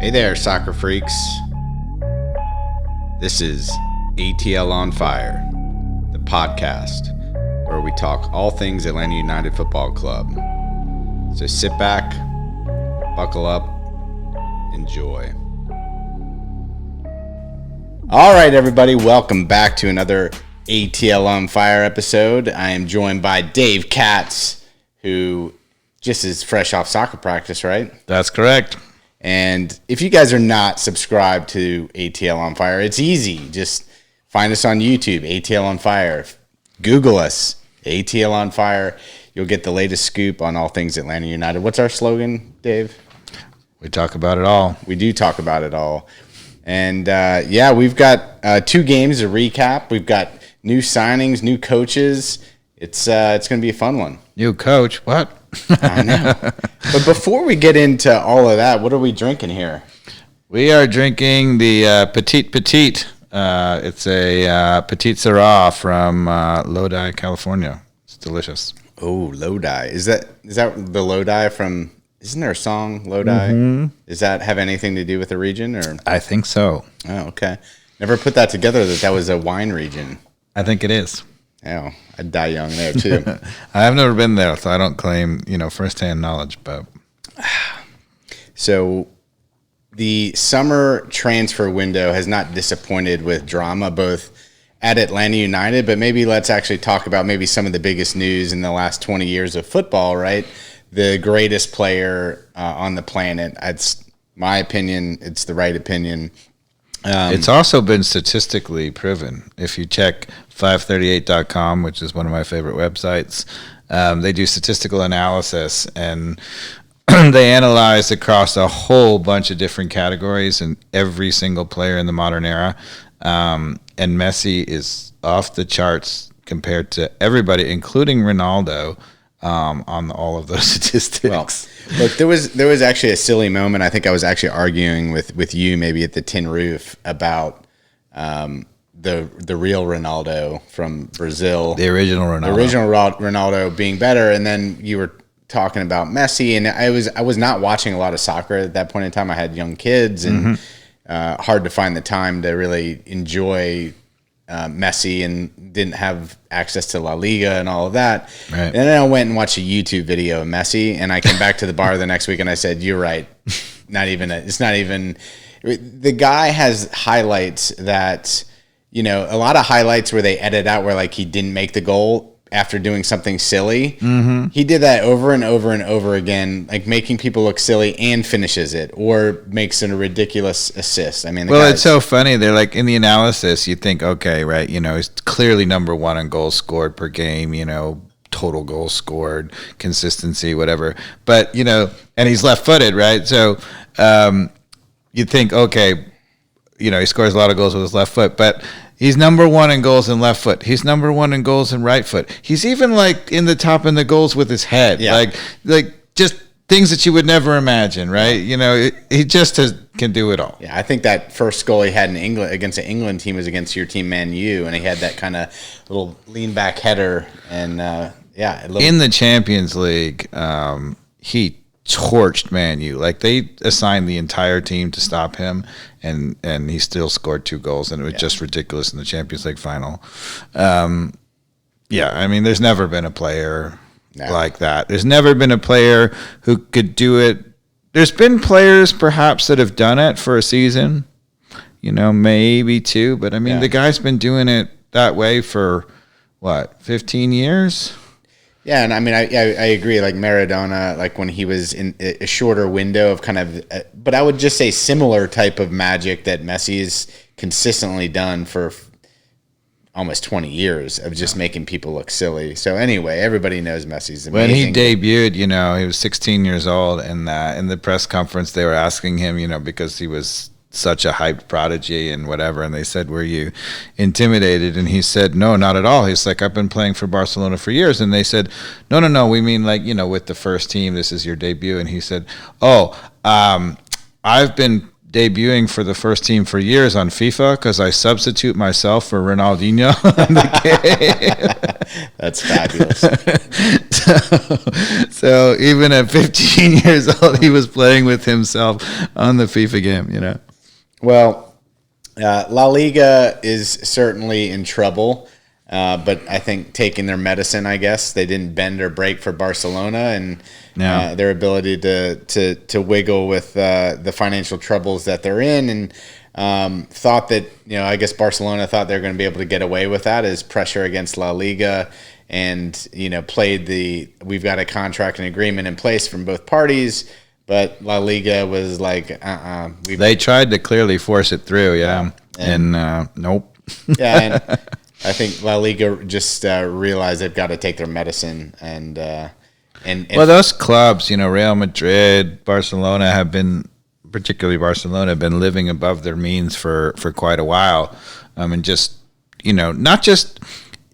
Hey there, soccer freaks. This is ATL On Fire, the podcast where we talk all things Atlanta United Football Club. So sit back, buckle up, enjoy. All right, everybody, welcome back to another ATL On Fire episode. I am joined by Dave Katz, who just is fresh off soccer practice, right? That's correct. And if you guys are not subscribed to ATL On Fire, it's easy. Just find us on YouTube, ATL On Fire. Google us, ATL On Fire. You'll get the latest scoop on all things Atlanta United. What's our slogan, Dave? We talk about it all. We do talk about it all. And, we've got 2 games to recap. We've got new signings, new coaches. It's going to be a fun one. New coach? What? I know. But before we get into all of that, what are we drinking here? We are drinking the Petite Petite. It's a Petite Syrah from Lodi, California. It's delicious. Oh, Lodi. Is that the Lodi from? Isn't there a song, Lodi? Mm-hmm. Does that have anything to do with the region? Or I think so. Oh, okay. Never put that together that was a wine region. I think it is. Oh, I'd die young there too. I've never been there, so I don't claim, firsthand knowledge. But so the summer transfer window has not disappointed with drama, both at Atlanta United, but maybe let's actually talk about maybe some of the biggest news in the last 20 years of football, right? The greatest player on the planet. It's my opinion. It's the right opinion. It's also been statistically proven. If you check 538.com, which is one of my favorite websites, they do statistical analysis, and they analyze across a whole bunch of different categories and every single player in the modern era. And Messi is off the charts compared to everybody, including Ronaldo, on all of those statistics. Well, look, there was actually a silly moment. I think I was actually arguing with you maybe at the Tin Roof about the real Ronaldo from Brazil, the original Ronaldo being better, and then you were talking about Messi, and I was not watching a lot of soccer at that point in time. I had young kids, and hard to find the time to really enjoy Messi, and didn't have access to La Liga and all of that. Right. And then I went and watched a YouTube video of Messi, and I came back to the bar the next week and I said, "You're right. It's not even." The guy has highlights that, a lot of highlights where they edit out where like he didn't make the goal after doing something silly. Mm-hmm. He did that over and over and over again, like making people look silly, and finishes it or makes it a ridiculous assist. I mean, it's so funny. They're like, in the analysis, you think, okay, right, he's clearly number one in goals scored per game, total goals scored, consistency, whatever. But, and he's left-footed, right? So you think, okay, he scores a lot of goals with his left foot, but he's number one in goals in left foot. He's number one in goals in right foot. He's even like in the top in the goals with his head. Yeah. Like just things that you would never imagine, right? He just can do it all. Yeah, I think that first goal he had in England against the England team was against your team, Man U, and he had that kind of little lean back header. And in the Champions League, he torched Man U. Like, they assigned the entire team to stop him, and he still scored 2 goals, and it was just ridiculous in the Champions League final. There's never been a player like that. There's never been a player who could do it. There's been players perhaps that have done it for a season, maybe 2, but the guy's been doing it that way for 15 years? Yeah, and I agree. Like Maradona, like when he was in a shorter window of kind of, but I would just say similar type of magic that Messi's consistently done for almost 20 years of just making people look silly. So anyway, everybody knows Messi's amazing. When he debuted, he was 16 years old, and in the press conference they were asking him, because he was such a hyped prodigy and whatever, and they said, "Were you intimidated?" And he said, "No, not at all." He's like, "I've been playing for Barcelona for years." And they said, No, we mean like, with the first team, this is your debut." And he said, "Oh, I've been debuting for the first team for years on FIFA because I substitute myself for Ronaldinho in the game. That's fabulous. So even at 15 years old, he was playing with himself on the FIFA game, you know. Well, La Liga is certainly in trouble, but I think taking their medicine, I guess. They didn't bend or break for Barcelona, and their ability to wiggle with the financial troubles that they're in, and thought that, I guess Barcelona thought they were going to be able to get away with that as pressure against La Liga, and, played we've got a contract and agreement in place from both parties. But La Liga was like, They tried to clearly force it through, and nope. Yeah, and I think La Liga just realized they've got to take their medicine, and well, those clubs, Real Madrid, Barcelona have been, particularly Barcelona, have been living above their means for quite a while, and just not just.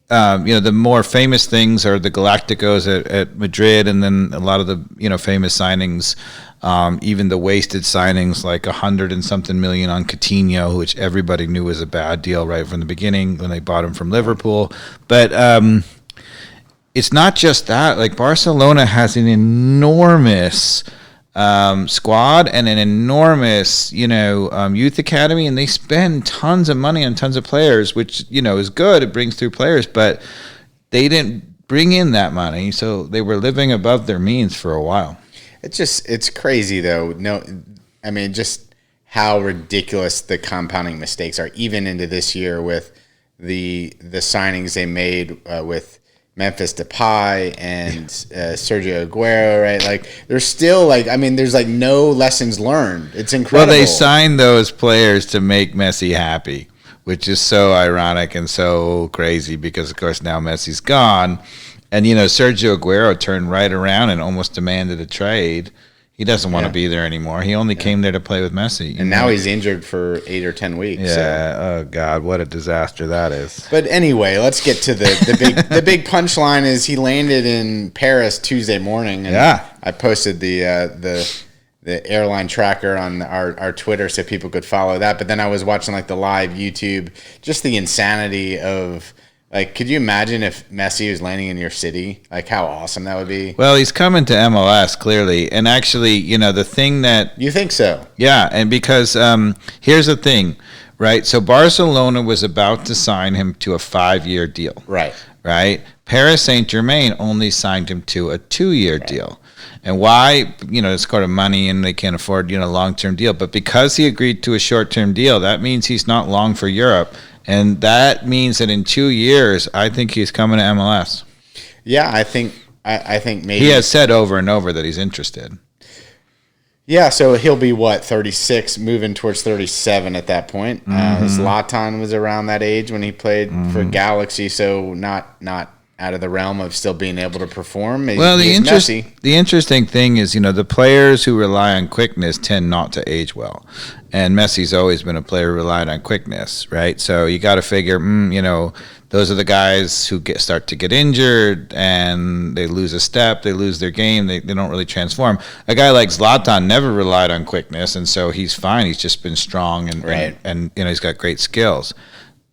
The more famous things are the Galacticos at Madrid, and then a lot of the famous signings, even the wasted signings like 100 and something million on Coutinho, which everybody knew was a bad deal right from the beginning when they bought him from Liverpool. But it's not just that. Like Barcelona has an enormous squad and an enormous, youth academy, and they spend tons of money on tons of players, which, is good. It brings through players, but they didn't bring in that money, so they were living above their means for a while. It's crazy though. No, I mean, just how ridiculous the compounding mistakes are, even into this year with the signings they made with Memphis Depay and Sergio Aguero, right? Like, there's still there's no lessons learned. It's incredible. Well, they signed those players to make Messi happy, which is so ironic and so crazy because, of course, now Messi's gone. And, Sergio Aguero turned right around and almost demanded a trade. He doesn't want to be there anymore. He only came there to play with Messi. And now he's injured for 8 or 10 weeks. Yeah. So. Oh God, what a disaster that is. But anyway, let's get to the big punchline. Is he landed in Paris Tuesday morning? And I posted the airline tracker on our Twitter so people could follow that. But then I was watching the live YouTube, just the insanity of. Could you imagine if Messi was landing in your city? How awesome that would be. Well, he's coming to MLS, clearly. And actually, the thing that... You think so? Yeah, and because here's the thing, right? So Barcelona was about to sign him to a 5-year deal. Right. Paris Saint-Germain only signed him to a 2-year deal. And why? It's called money and they can't afford, a long-term deal. But because he agreed to a short-term deal, that means he's not long for Europe. And that means that in 2 years, I think he's coming to MLS. Yeah, I think maybe he has said over and over that he's interested. Yeah, so he'll be 36, moving towards 37 at that point. Zlatan was around that age when he played for Galaxy, so not out of the realm of still being able to perform. Well, the interesting thing is, the players who rely on quickness tend not to age well. And Messi's always been a player who relied on quickness, right? So you got to figure, those are the guys who start to get injured and they lose a step, they lose their game, they don't really transform. A guy like Zlatan never relied on quickness, and so he's fine. He's just been strong and he's got great skills.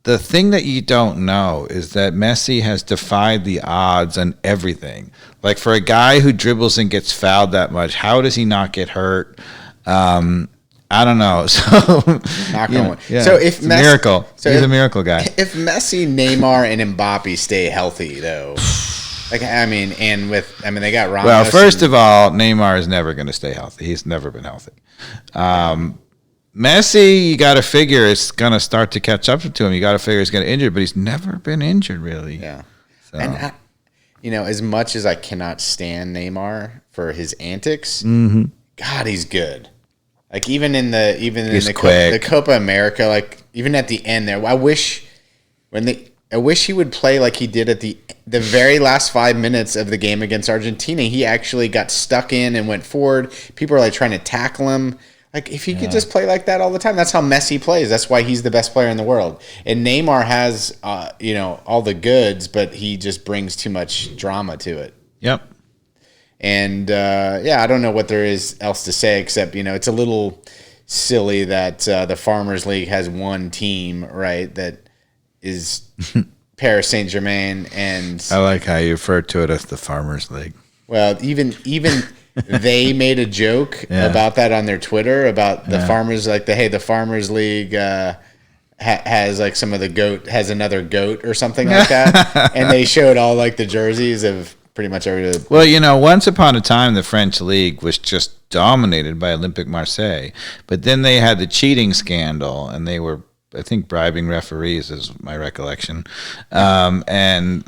The thing that you don't know is that Messi has defied the odds on everything. For a guy who dribbles and gets fouled that much, how does he not get hurt? I don't know. So, So if Messi, a miracle. He's a miracle guy. If Messi, Neymar, and Mbappe stay healthy, though, they got Ramos. Well, first of all, Neymar is never going to stay healthy. He's never been healthy. Messi, you got to figure it's going to start to catch up to him. You got to figure he's going to injure, but he's never been injured, really. Yeah. So. And, as much as I cannot stand Neymar for his antics, God, he's good. Even in the Copa America, even at the end there, I wish he would play like he did at the very last 5 minutes of the game against Argentina. He actually got stuck in and went forward. People are trying to tackle him. If he could just play like that all the time, that's how Messi plays. That's why he's the best player in the world. And Neymar has, all the goods, but he just brings too much drama to it. Yep. And, I don't know what there is else to say except, it's a little silly that the Farmers League has one team, right? That is Paris Saint-Germain, and I like how you refer to it as the Farmers League. Well, even they made a joke about that on their Twitter about the farmers, like the Farmers League has like some of the goat has another goat or something like that, and they showed all like the jerseys of pretty much every. Well, once upon a time, the French league was just dominated by Olympique Marseille, but then they had the cheating scandal, and they were, I think, bribing referees is my recollection, and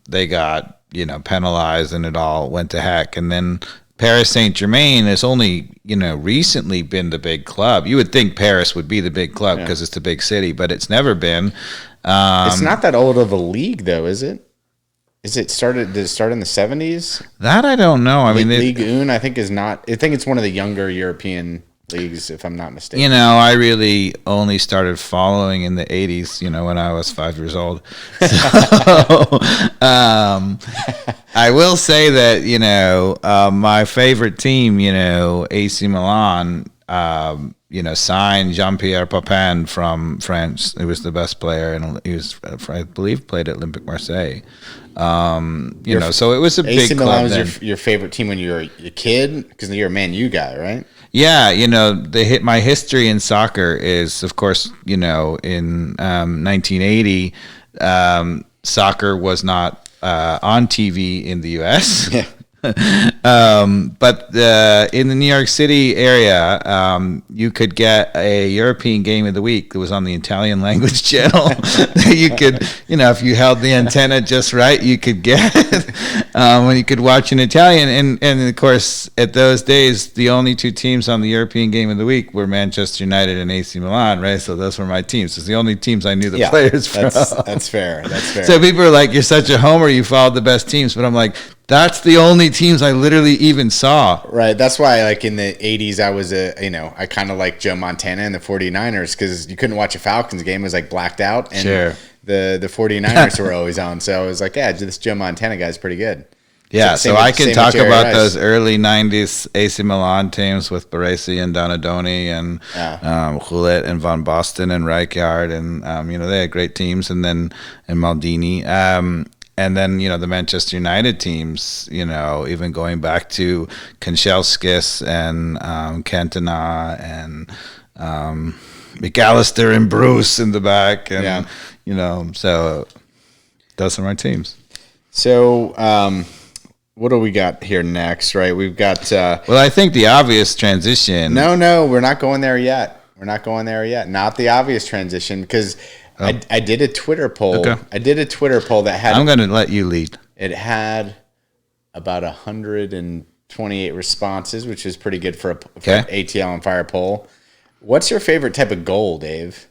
they got penalized, and it all went to heck. And then Paris Saint-Germain has only recently been the big club. You would think Paris would be the big club because it's the big city, but it's never been. It's not that old of a league, though, is it? Did it start in the 70s? That I don't know. I mean, Ligue 1, I think, is not. I think it's one of the younger European leagues, if I'm not mistaken. I really only started following in the 80s, when I was 5 years old. So, I will say that, my favorite team, AC Milan, signed Jean-Pierre Papin from France. He was the best player, and he was, I believe, played at Olympique Marseille. So it was a big club. AC Milan was your favorite team when you were a kid? Because you're a Man U guy, right? Yeah, my history in soccer is, of course, in 1980, soccer was not on TV in the U.S. Yeah. But in the New York City area, you could get a European game of the week that was on the Italian language channel. You could, if you held the antenna just right, you could get when you could watch in Italian. And of course, at those days, the only two teams on the European game of the week were Manchester United and AC Milan, right? So those were my teams. It's the only teams I knew the players from. That's fair. That's fair. So people are like, "You're such a homer. You followed the best teams," but I'm like, that's the only teams I literally even saw. Right. That's why, like, in the 80s, I was I kind of like Joe Montana and the 49ers because you couldn't watch a Falcons game. It was, like, blacked out. And the 49ers were always on. So I was like, yeah, this Joe Montana guy's pretty good. Yeah, so I can talk about those early 90s AC Milan teams with Baresi and Donadoni and Goulet and Van Basten and Rijkaard. And, they had great teams. And Maldini. And then, the Manchester United teams, even going back to Kanchelskis and Cantona and McAllister and Bruce in the back. And, so those are my teams. So what do we got here next, right? We've got... well, I think the obvious transition... No, we're not going there yet. Not the obvious transition because... I did a Twitter poll. Okay. I did a Twitter poll that had... I'm going to let you lead. It had about 128 responses, which is pretty good for an ATL on Fire poll. What's your favorite type of goal, Dave?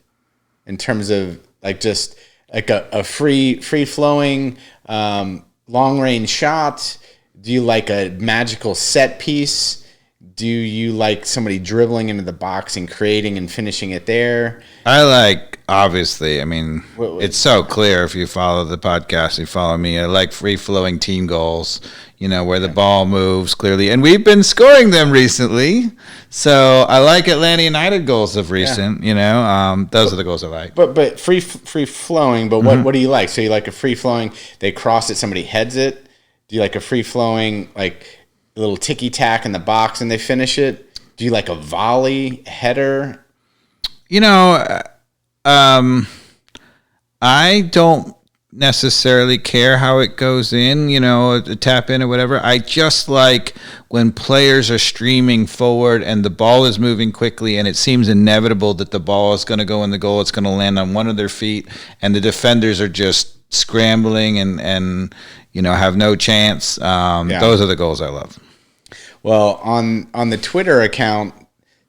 In terms of like just like a free-flowing, long-range shot? Do you like a magical set piece? Do you like somebody dribbling into the box and creating and finishing it there? I like, obviously, it's so clear if you follow the podcast, you follow me. I like free-flowing team goals, where the ball moves clearly. And we've been scoring them recently. So I like Atlanta United goals of recent, those are the goals I like. But free-flowing, but what do you like? So you like a free-flowing, they cross it, somebody heads it? Do you like a free-flowing, like... a little ticky-tack in the box and they finish it? Do you like a volley header? I don't necessarily care how it goes in, a tap in or whatever. I just like when players are streaming forward and the ball is moving quickly and it seems inevitable that the ball is going to go in the goal. It's going to land on one of their feet and the defenders are just scrambling and have no chance. Those are the goals I love. Well, on the Twitter account,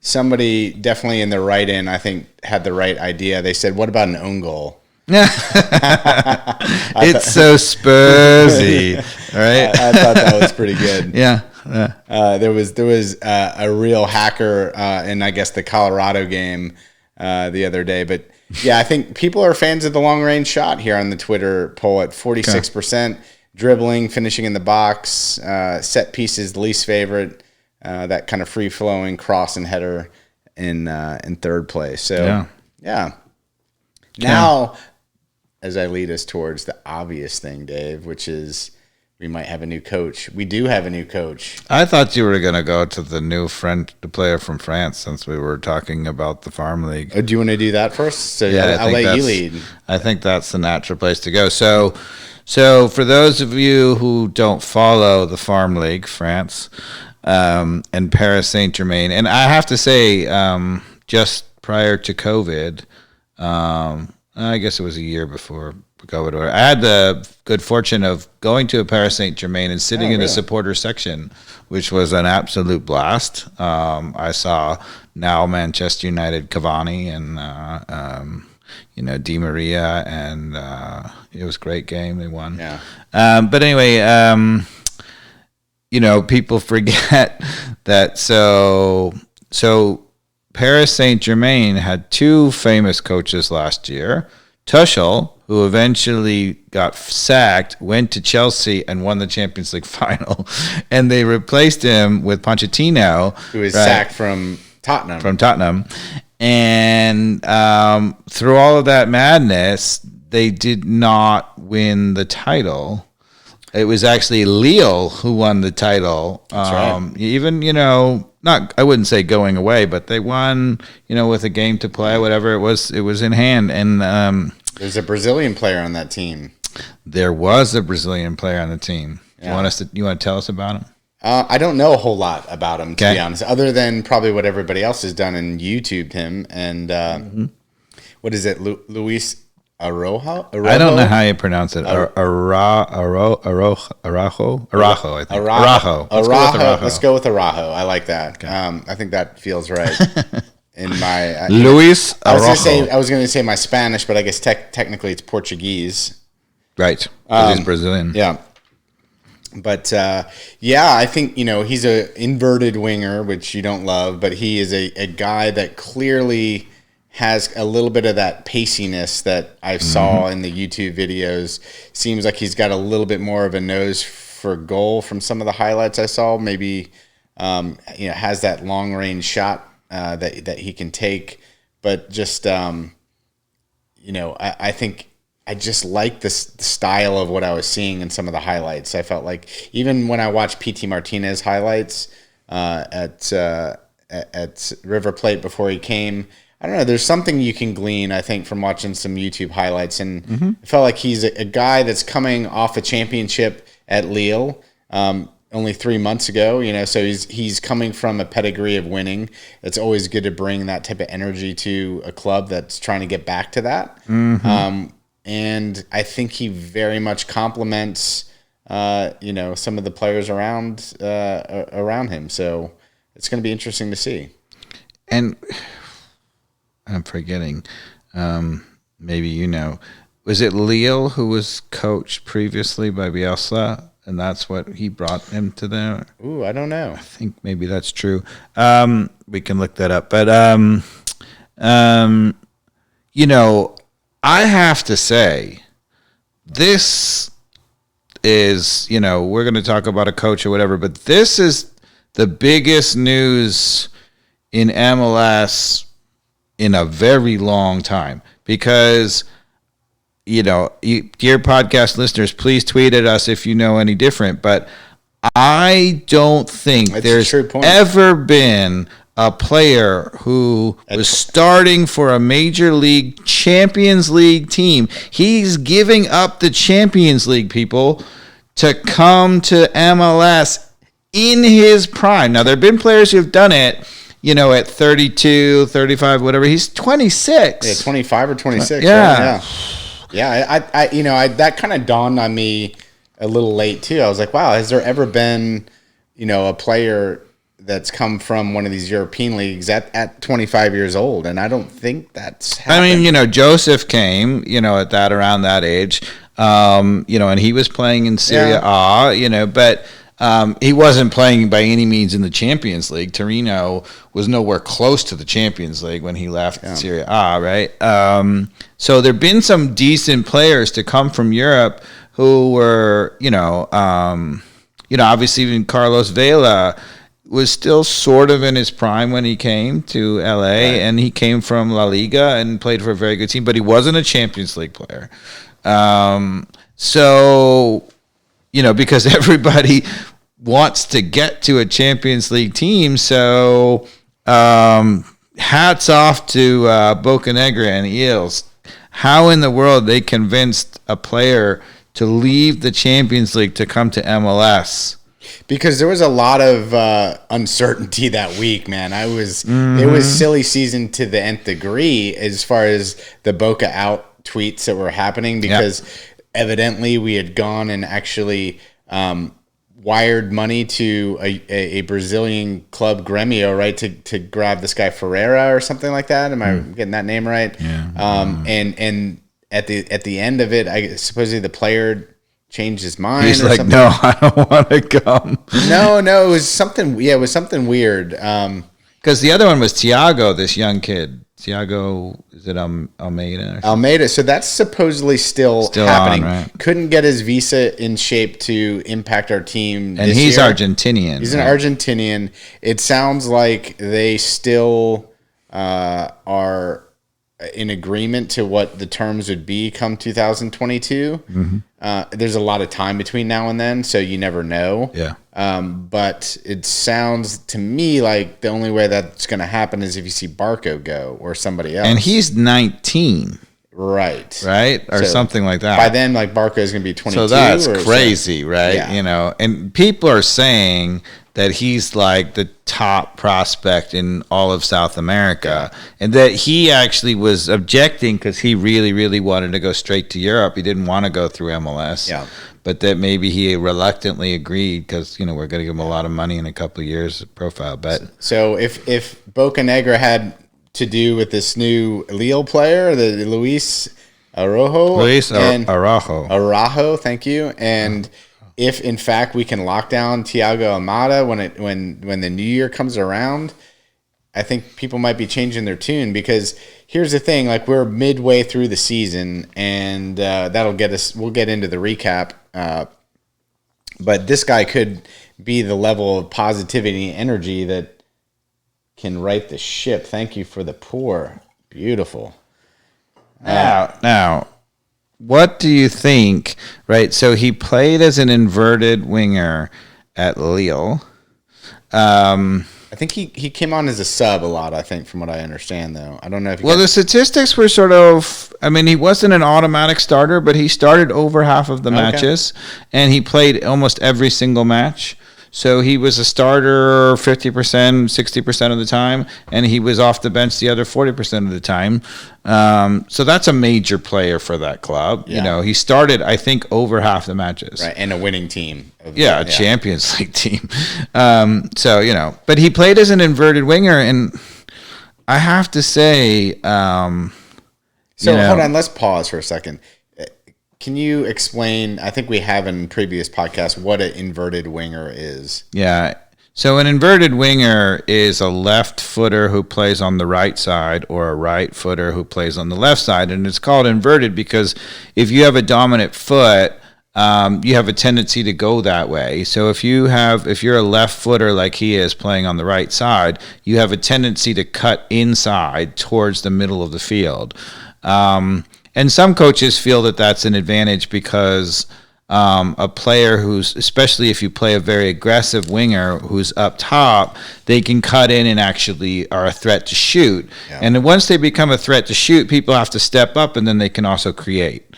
somebody definitely in the write-in, I think, had the right idea. They said, what about an own goal? It's so Spursy, right? I thought that was pretty good. Yeah. There was a real hacker in, I guess, the Colorado game the other day. But, yeah, I think people are fans of the long-range shot here on the Twitter poll at 46%. Okay. Dribbling, finishing in the box, set pieces, the least favorite, that kind of free-flowing cross and header in third place. So yeah. Now, as I lead us towards the obvious thing, Dave, which is we might have a new coach. We do have a new coach. I thought you were going to go to the player from France, since we were talking about the farm league. Do you want to do that first? So yeah, I'll let you lead. I think that's the natural place to go. So for those of you who don't follow the farm league, France, and Paris Saint-Germain, and I have to say, just prior to COVID, I guess it was a year before COVID. I had the good fortune of going to a Paris Saint-Germain and sitting in the supporter section, which was an absolute blast. I saw now Manchester United Cavani and Di Maria, and it was a great game. They won. Yeah. But anyway, people forget that. So Paris Saint-Germain had two famous coaches last year. Tuchel, who eventually got sacked, went to Chelsea and won the Champions League final. And they replaced him with Pochettino, who was sacked from Tottenham. And through all of that madness, they did not win the title. It was actually Lille who won the title. That's right. Even, I wouldn't say going away, but they won, with a game to play, whatever it was in hand. And there's a Brazilian player on that team. There was a Brazilian player on the team. Yeah. You want to tell us about him? I don't know a whole lot about him, to be honest, other than probably what everybody else has done and YouTubed him. And what is it, Luiz Araujo? I don't know how you pronounce it. Araujo, I think. Araujo. Let's go with Araujo. I like that. Okay. I think that feels right. In my Luiz Araujo. I was going to say my Spanish, but I guess technically it's Portuguese. Right. Because he's Brazilian. Yeah. But I think he's a inverted winger, which you don't love, but he is a guy that clearly has a little bit of that paciness that I saw in the YouTube videos. Seems like he's got a little bit more of a nose for goal from some of the highlights I saw. Maybe has that long range shot that he can take, but just I think I just like this style of what I was seeing in some of the highlights. I felt like even when I watched PT Martinez highlights at River Plate before he came, I don't know, there's something you can glean, I think, from watching some YouTube highlights. And I felt like he's a guy that's coming off a championship at Lille only 3 months ago, so he's coming from a pedigree of winning. It's always good to bring that type of energy to a club that's trying to get back to that. And I think he very much complements, some of the players around him. So it's going to be interesting to see. And I'm forgetting, maybe was it Lille who was coached previously by Bielsa, and that's what he brought him to there? Ooh, I don't know. I think maybe that's true. We can look that up. But, I have to say, this is, we're going to talk about a coach or whatever, but this is the biggest news in MLS in a very long time, because dear podcast listeners, please tweet at us if you know any different, but I don't think there's ever been a player who was starting for a major league Champions League team. He's giving up the Champions League, people, to come to MLS in his prime. Now, there have been players who have done it, at 32, 35, whatever. He's 26. Yeah, 25 or 26. Yeah. Right? Yeah. I that kind of dawned on me a little late too. I was like, wow, has there ever been, a player that's come from one of these European leagues at 25 years old? And I don't think that's happened. Joseph came, at around that age, and he was playing in Serie A, but he wasn't playing by any means in the Champions League. Torino was nowhere close to the Champions League when he left Serie A, right? So there have been some decent players to come from Europe who were, obviously even Carlos Vela was still sort of in his prime when he came to LA, and he came from La Liga and played for a very good team, but he wasn't a Champions League player. So, because everybody wants to get to a Champions League team, so hats off to Bocanegra and Eels. How in the world they convinced a player to leave the Champions League to come to MLS? Because there was a lot of uncertainty that week, man. It was silly season to the nth degree as far as the Boca out tweets that were happening, because evidently we had gone and actually wired money to a Brazilian club, Grêmio, right, to grab this guy Ferreira or something like that. Am I getting that name right? Yeah. And at the end of it, supposedly the player changed his mind. He's or like, something. no, I don't want to come. No, it was something. Yeah, it was something weird. Because the other one was Thiago, this young kid. Thiago, is it Almeida? Almeida. So that's supposedly still happening. On, right? Couldn't get his visa in shape to impact our team. And he's year. Argentinian. He's an Argentinian. It sounds like they still are in agreement to what the terms would be come 2022. There's a lot of time between now and then, so you never know. Yeah. But it sounds to me like the only way that's going to happen is if you see Barco go or somebody else. And he's 19. Right. Or so something like that. By then, like, Barco is going to be 22. So that's crazy, right? Yeah. And people are saying that he's like the top prospect in all of South America, and that he actually was objecting because he really, really wanted to go straight to Europe. He didn't want to go through MLS. Yeah. But that maybe he reluctantly agreed because, we're going to give him a lot of money in a couple of years profile bet. So if Bocanegra had to do with this new Lille player, the Luiz Araujo. Araujo, thank you. And if in fact we can lock down Thiago Almada when the new year comes around, I think people might be changing their tune, because here's the thing, like, we're midway through the season, and that'll get us, we'll get into the recap, but this guy could be the level of positivity and energy that can right the ship. Thank you for the pour. Beautiful. Now, what do you think, right? So he played as an inverted winger at Lille. I think he came on as a sub a lot, I think, from what I understand, though. I don't know if the statistics were sort of, he wasn't an automatic starter, but he started over half of the matches, and he played almost every single match. So he was a starter 50%, 60% of the time, and he was off the bench the other 40% of the time. So that's a major player for that club. Yeah. He started, I think, over half the matches. Right, and a winning team. A Champions League team. But he played as an inverted winger, and I have to say... hold on, let's pause for a second. Can you explain, I think we have in previous podcasts, what an inverted winger is? Yeah. So an inverted winger is a left footer who plays on the right side, or a right footer who plays on the left side. And it's called inverted because if you have a dominant foot, you have a tendency to go that way. So if you're a left footer like he is playing on the right side, you have a tendency to cut inside towards the middle of the field. And some coaches feel that that's an advantage because a player who's, especially if you play a very aggressive winger who's up top, they can cut in and actually are a threat to shoot. Yeah. And then once they become a threat to shoot, people have to step up, and then they can also create.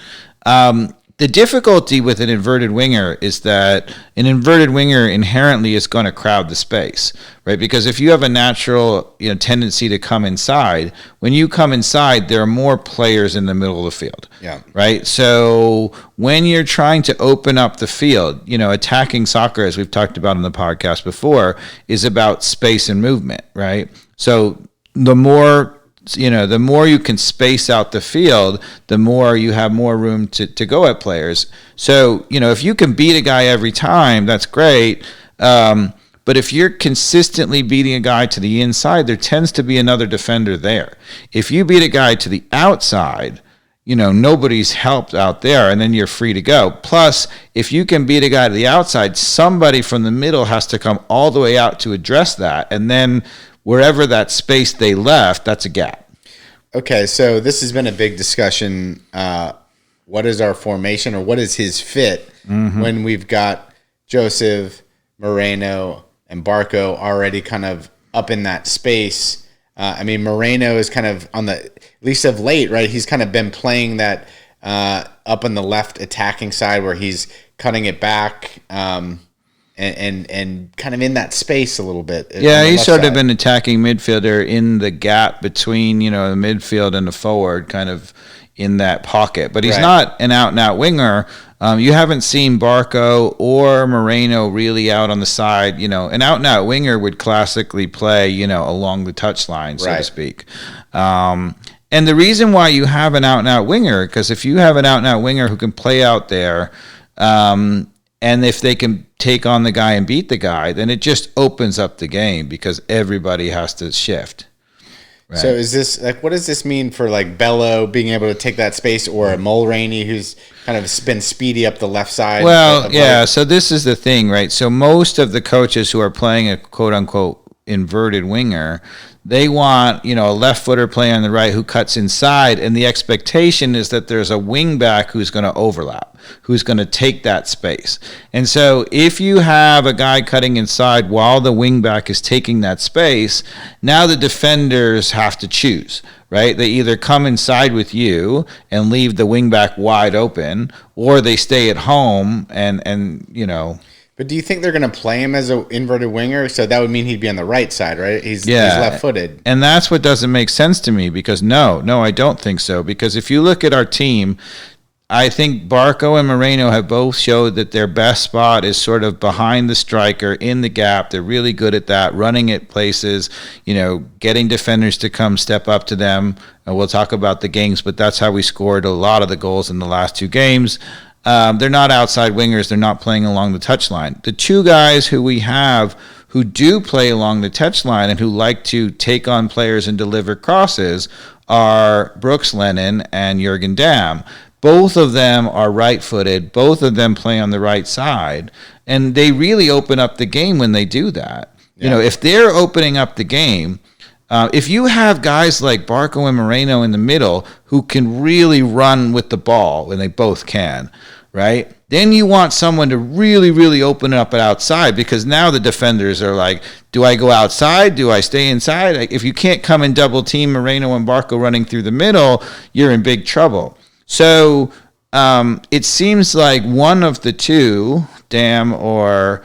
The difficulty with an inverted winger is that an inverted winger inherently is going to crowd the space, right? Because if you have a natural tendency to come inside, when you come inside, there are more players in the middle of the field, right? So when you're trying to open up the field, attacking soccer, as we've talked about on the podcast before, is about space and movement, right? So the more you can space out the field, the more you have more room to go at players. So, if you can beat a guy every time, that's great. But if you're consistently beating a guy to the inside, there tends to be another defender there. If you beat a guy to the outside, nobody's helped out there, and then you're free to go. Plus, if you can beat a guy to the outside, somebody from the middle has to come all the way out to address that, and then wherever that space they left, that's a gap. Okay, so this has been a big discussion. What is our formation, or what is his fit when we've got Joseph, Moreno, and Barco already kind of up in that space? I mean, Moreno is kind of on the, at least of late, right? He's kind of been playing that up on the left attacking side where he's cutting it back and kind of in that space a little bit. Yeah, he's sort of an attacking midfielder in the gap between, the midfield and the forward, kind of in that pocket. But he's not an out-and-out winger. You haven't seen Barco or Moreno really out on the side. An out-and-out winger would classically play, along the touchline, so to speak. And the reason why you have an out-and-out winger, because if you have an out-and-out winger who can play out there, and if they can take on the guy and beat the guy, then it just opens up the game because everybody has to shift. Right. So is this what does this mean for Bello being able to take that space, or a Mulroney who's kind of been speedy up the left side? Well, yeah. So this is the thing, right? So most of the coaches who are playing a quote unquote inverted winger, they want, a left footer player on the right who cuts inside, and the expectation is that there's a wing back who's going to overlap, who's going to take that space. And so if you have a guy cutting inside while the wing back is taking that space, now the defenders have to choose, right? They either come inside with you and leave the wing back wide open, or they stay at home and. But do you think they're going to play him as an inverted winger? So that would mean he'd be on the right side, right? He's left-footed. And that's what doesn't make sense to me, because no, I don't think so. Because if you look at our team, I think Barco and Moreno have both showed that their best spot is sort of behind the striker in the gap. They're really good at that, running at places, getting defenders to come step up to them. And we'll talk about the games, but that's how we scored a lot of the goals in the last two games. They're not outside wingers. They're not playing along the touchline. The two guys who we have who do play along the touchline and who like to take on players and deliver crosses are Brooks Lennon and Jürgen Damm. Both of them are right-footed. Both of them play on the right side. And they really open up the game when they do that. Yeah. If they're opening up the game, if you have guys like Barco and Moreno in the middle who can really run with the ball, and they both can, right? Then you want someone to really, really open it up outside, because now the defenders are like, do I go outside? Do I stay inside? If you can't come and double team Moreno and Barco running through the middle, you're in big trouble. So it seems like one of the two, Damm or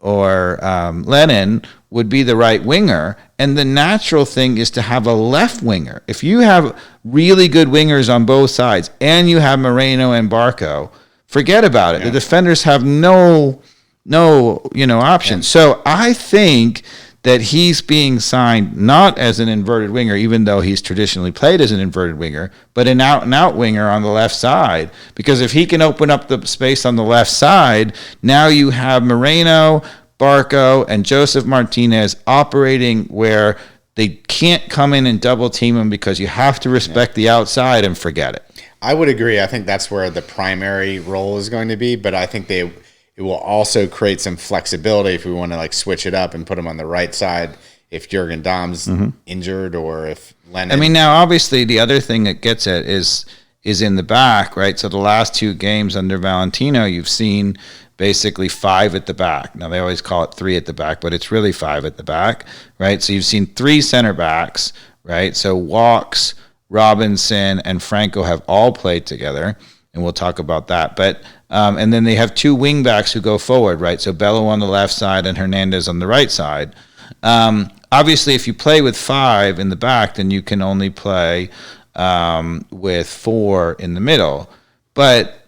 Lennon, would be the right winger, and the natural thing is to have a left winger. If you have really good wingers on both sides and you have Moreno and Barco, forget about it. Yeah. The defenders have no option. Yeah. So I think that he's being signed not as an inverted winger, even though he's traditionally played as an inverted winger, but an out-and-out winger on the left side. Because if he can open up the space on the left side, now you have Moreno, Barco, and Joseph Martinez operating where they can't come in and double team him, because you have to respect the outside and forget it. I would agree. I think that's where the primary role is going to be, but I think it will also create some flexibility if we want to switch it up and put him on the right side if Jürgen Damm's injured, or if Lennon. I mean, now obviously the other thing that gets it is in the back, right? So the last two games under Valentino, you've seen basically 5 at the back. Now they always call it 3 at the back, but it's really 5 at the back, right? So you've seen 3 center backs, right? So Walks, Robinson, and Franco have all played together, and we'll talk about that. But and then they have 2 wing backs who go forward, right? So Bello on the left side and Hernandez on the right side. Obviously, if you play with 5 in the back, then you can only play with 4 in the middle. But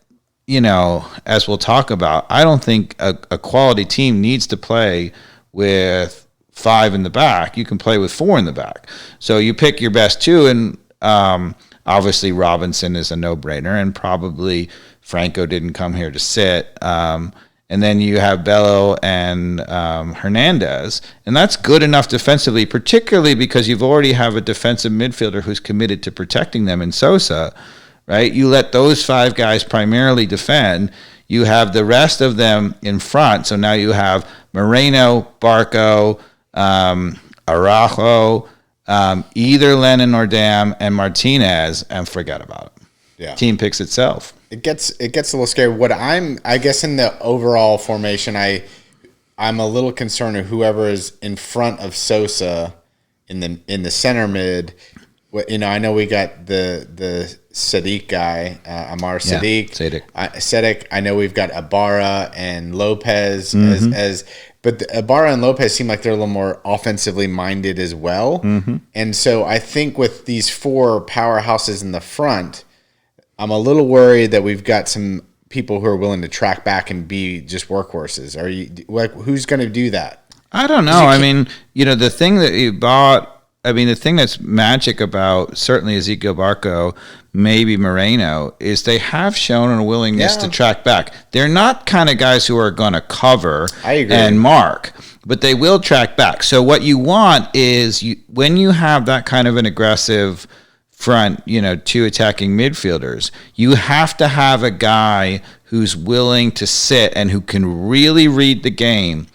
as we'll talk about, I don't think a quality team needs to play with 5 in the back. You can play with 4 in the back. So you pick your best 2, and obviously Robinson is a no-brainer, and probably Franco didn't come here to sit. and then you have Bello and Hernandez, and that's good enough defensively, particularly because you've already have a defensive midfielder who's committed to protecting them in Sosa, right? You let those 5 guys primarily defend. You have the rest of them in front, so now you have Moreno, Barco, Araujo, either Lennon or Dam, and Martinez, and forget about it. Yeah. Team picks itself. It gets a little scary. I guess in the overall formation, I'm a little concerned of whoever is in front of Sosa in the center mid. I know we got the Sadiq guy, Amar Sadiq. Sadiq. I know we've got Ibarra and Lopez but Ibarra and Lopez seem like they're a little more offensively minded as well. And so I think with these 4 powerhouses in the front, I'm a little worried that we've got some people who are willing to track back and be just workhorses. Are you who's going to do that? I don't know. I mean, the thing that you bought. I mean, the thing that's magic about certainly Ezequiel Barco, maybe Moreno, is they have shown a willingness to track back. They're not kind of guys who are going to cover and mark, but they will track back. So what you want is when you have that kind of an aggressive front, 2 attacking midfielders, you have to have a guy who's willing to sit and who can really read the game,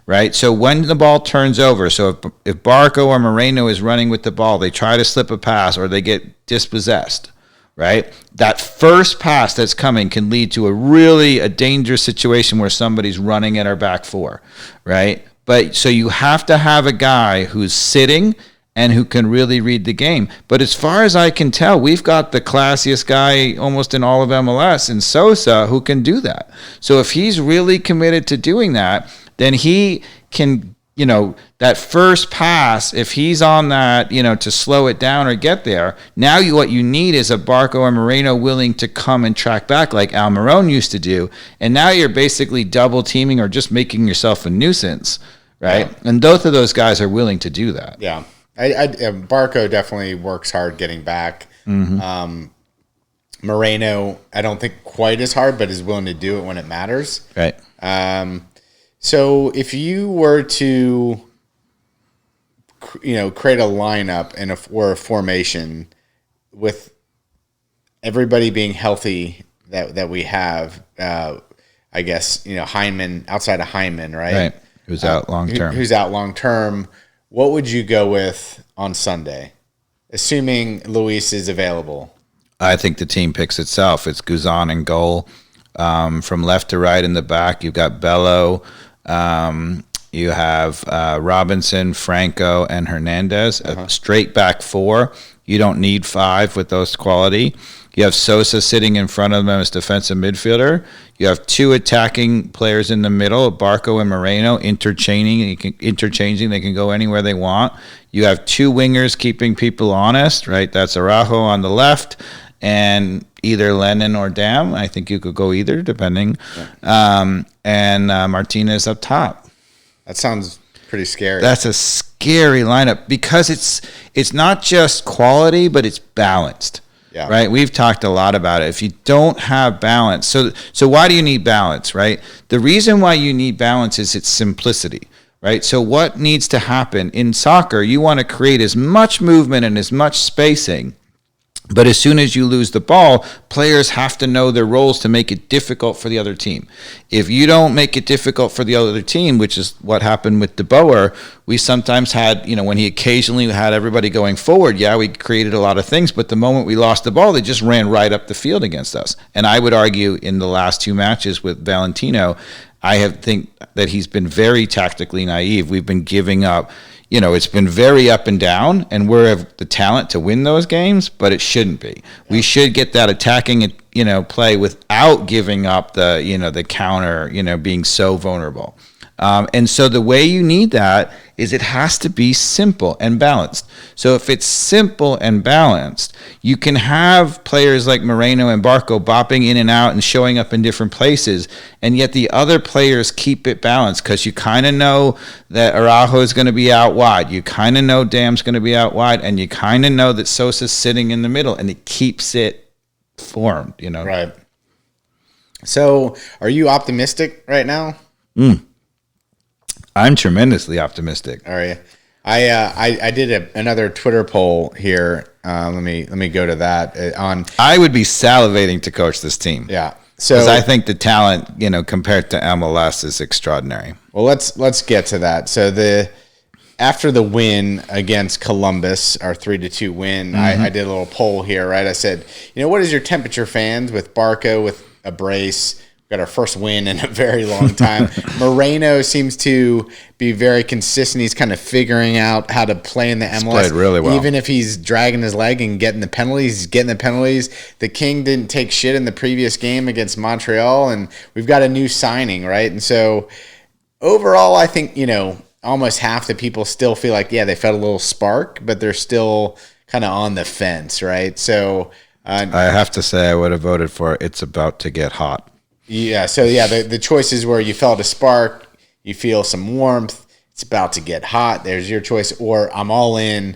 right? So when the ball turns over, so if Barco or Moreno is running with the ball, they try to slip a pass or they get dispossessed, right? That first pass that's coming can lead to a dangerous situation where somebody's running at our back 4, right? But so you have to have a guy who's sitting and who can really read the game. But as far as I can tell, we've got the classiest guy almost in all of MLS in Sosa who can do that. So if he's really committed to doing that, then he can, that first pass, if he's on that, to slow it down or get there, now what you need is a Barco or Moreno willing to come and track back like Almiron used to do. And now you're basically double teaming or just making yourself a nuisance, right? Yeah. And both of those guys are willing to do that. Yeah. Barco definitely works hard getting back. Moreno, I don't think quite as hard, but is willing to do it when it matters. Right. So if you were to, create a lineup or a formation with everybody being healthy that we have, I guess, Hyndman, outside of Hyndman, right? Right. Who's out long term. Who's out long term. What would you go with on Sunday, assuming Luis is available? I think the team picks itself. It's Guzan in goal. From left to right in the back, you've got Bello. You have Robinson, Franco, and Hernandez. A straight back 4. You don't need 5 with those quality. You have Sosa sitting in front of them as defensive midfielder. You have 2 attacking players in the middle, Barco and Moreno, interchanging. They can go anywhere they want. You have 2 wingers keeping people honest, right? That's Araujo on the left and either Lennon or Dam. I think you could go either, depending. Yeah. And Martinez up top. That sounds pretty scary. That's a scary lineup because it's not just quality, but it's balanced. Yeah. Right. We've talked a lot about it. If you don't have balance, so why do you need balance, right? The reason why you need balance is its simplicity, right? So what needs to happen in soccer? You want to create as much movement and as much spacing. But as soon as you lose the ball, players have to know their roles to make it difficult for the other team. If you don't make it difficult for the other team, which is what happened with De Boer, we sometimes had, when he occasionally had everybody going forward, we created a lot of things, but the moment we lost the ball, they just ran right up the field against us. And I would argue in the last 2 matches with Valentino, I think that he's been very tactically naive. We've been giving up. It's been very up and down, and we have the talent to win those games, but it shouldn't be. Yeah. We should get that attacking, play without giving up the counter, being so vulnerable. And so the way you need that is it has to be simple and balanced. So if it's simple and balanced, you can have players like Moreno and Barco bopping in and out and showing up in different places, and yet the other players keep it balanced because you kind of know that Araujo is going to be out wide. You kind of know Dam's going to be out wide, and you kind of know that Sosa's sitting in the middle, and it keeps it formed, Right. So, are you optimistic right now? I'm tremendously optimistic. Are you? I did another Twitter poll here. Let me go to that on. I would be salivating to coach this team. Yeah. So because I think the talent, compared to MLS, is extraordinary. Well, let's get to that. So after the win against Columbus, our 3-2 win, I did a little poll here, right? I said, what is your temperature, fans, with Barco, with a brace? Got our first win in a very long time. Moreno seems to be very consistent. He's kind of figuring out how to play in the MLS. He's played really well. Even if he's dragging his leg and getting the penalties, he's getting the penalties. The King didn't take shit in the previous game against Montreal, and we've got a new signing, right? And so overall, I think, almost half the people still feel like, yeah, they felt a little spark, but they're still kind of on the fence, right? So I have to say I would have voted for It's About to Get Hot. Yeah, so the choices where you felt a spark, you feel some warmth, it's about to get hot, there's your choice, or I'm all in,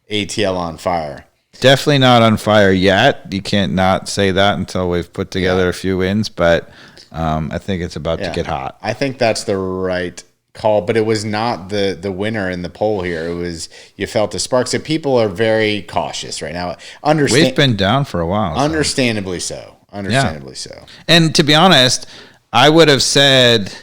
ATL on fire. Definitely not on fire yet. You can't not say that until we've put together a few wins, but I think it's about to get hot. I think that's the right call, but it was not the winner in the poll here. It was you felt a spark. So people are very cautious right now. We've been down for a while. Understandably so. So. And to be honest, I would have said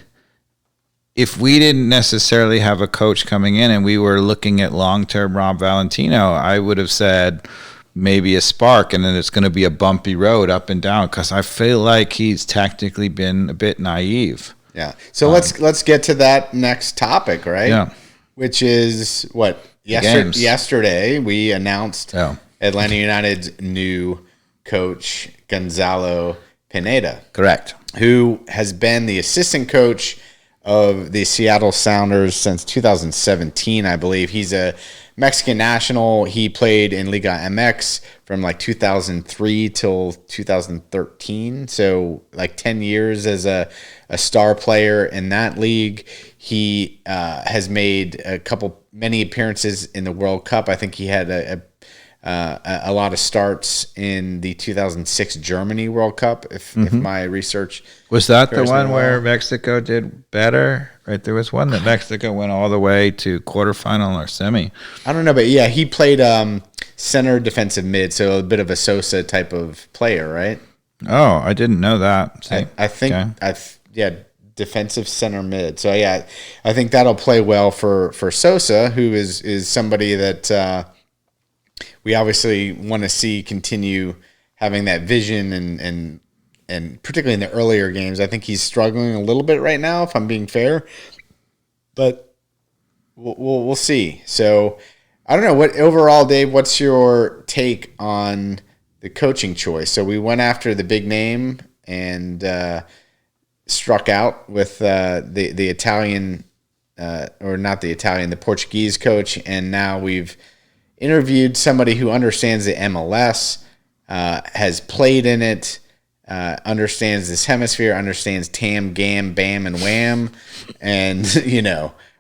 if we didn't necessarily have a coach coming in and we were looking at long-term Rob Valentino, I would have said maybe a spark, and then it's going to be a bumpy road up and down because I feel like he's tactically been a bit naive. Yeah. So let's get to that next topic, right? Yeah. Which is what? Yesterday we announced Atlanta United's new coach, Gonzalo Pineda. Correct. Who has been the assistant coach of the Seattle Sounders since 2017, I believe. He's a Mexican national. He played in Liga MX from like 2003 till 2013. So like 10 years as a star player in that league. He has made many appearances in the World Cup. I think he had a lot of starts in the 2006 Germany World Cup, if my research was that the one where Mexico did better. Right, there was one that Mexico went all the way to quarterfinal or semi. I don't know, but yeah, he played center defensive mid, so a bit of a Sosa type of player, right? Oh, I didn't know that. I think defensive center mid. So yeah, I think that'll play well for Sosa, who is somebody that we obviously want to see continue having that vision and particularly in the earlier games. I think he's struggling a little bit right now, if I'm being fair, but we'll see. So I don't know what overall, Dave, what's your take on the coaching choice? So we went after the big name and struck out with the Italian or not the Italian, the Portuguese coach. And now we've interviewed somebody who understands the MLS, has played in it, understands this hemisphere, understands TAM, GAM, BAM, and WHAM. And,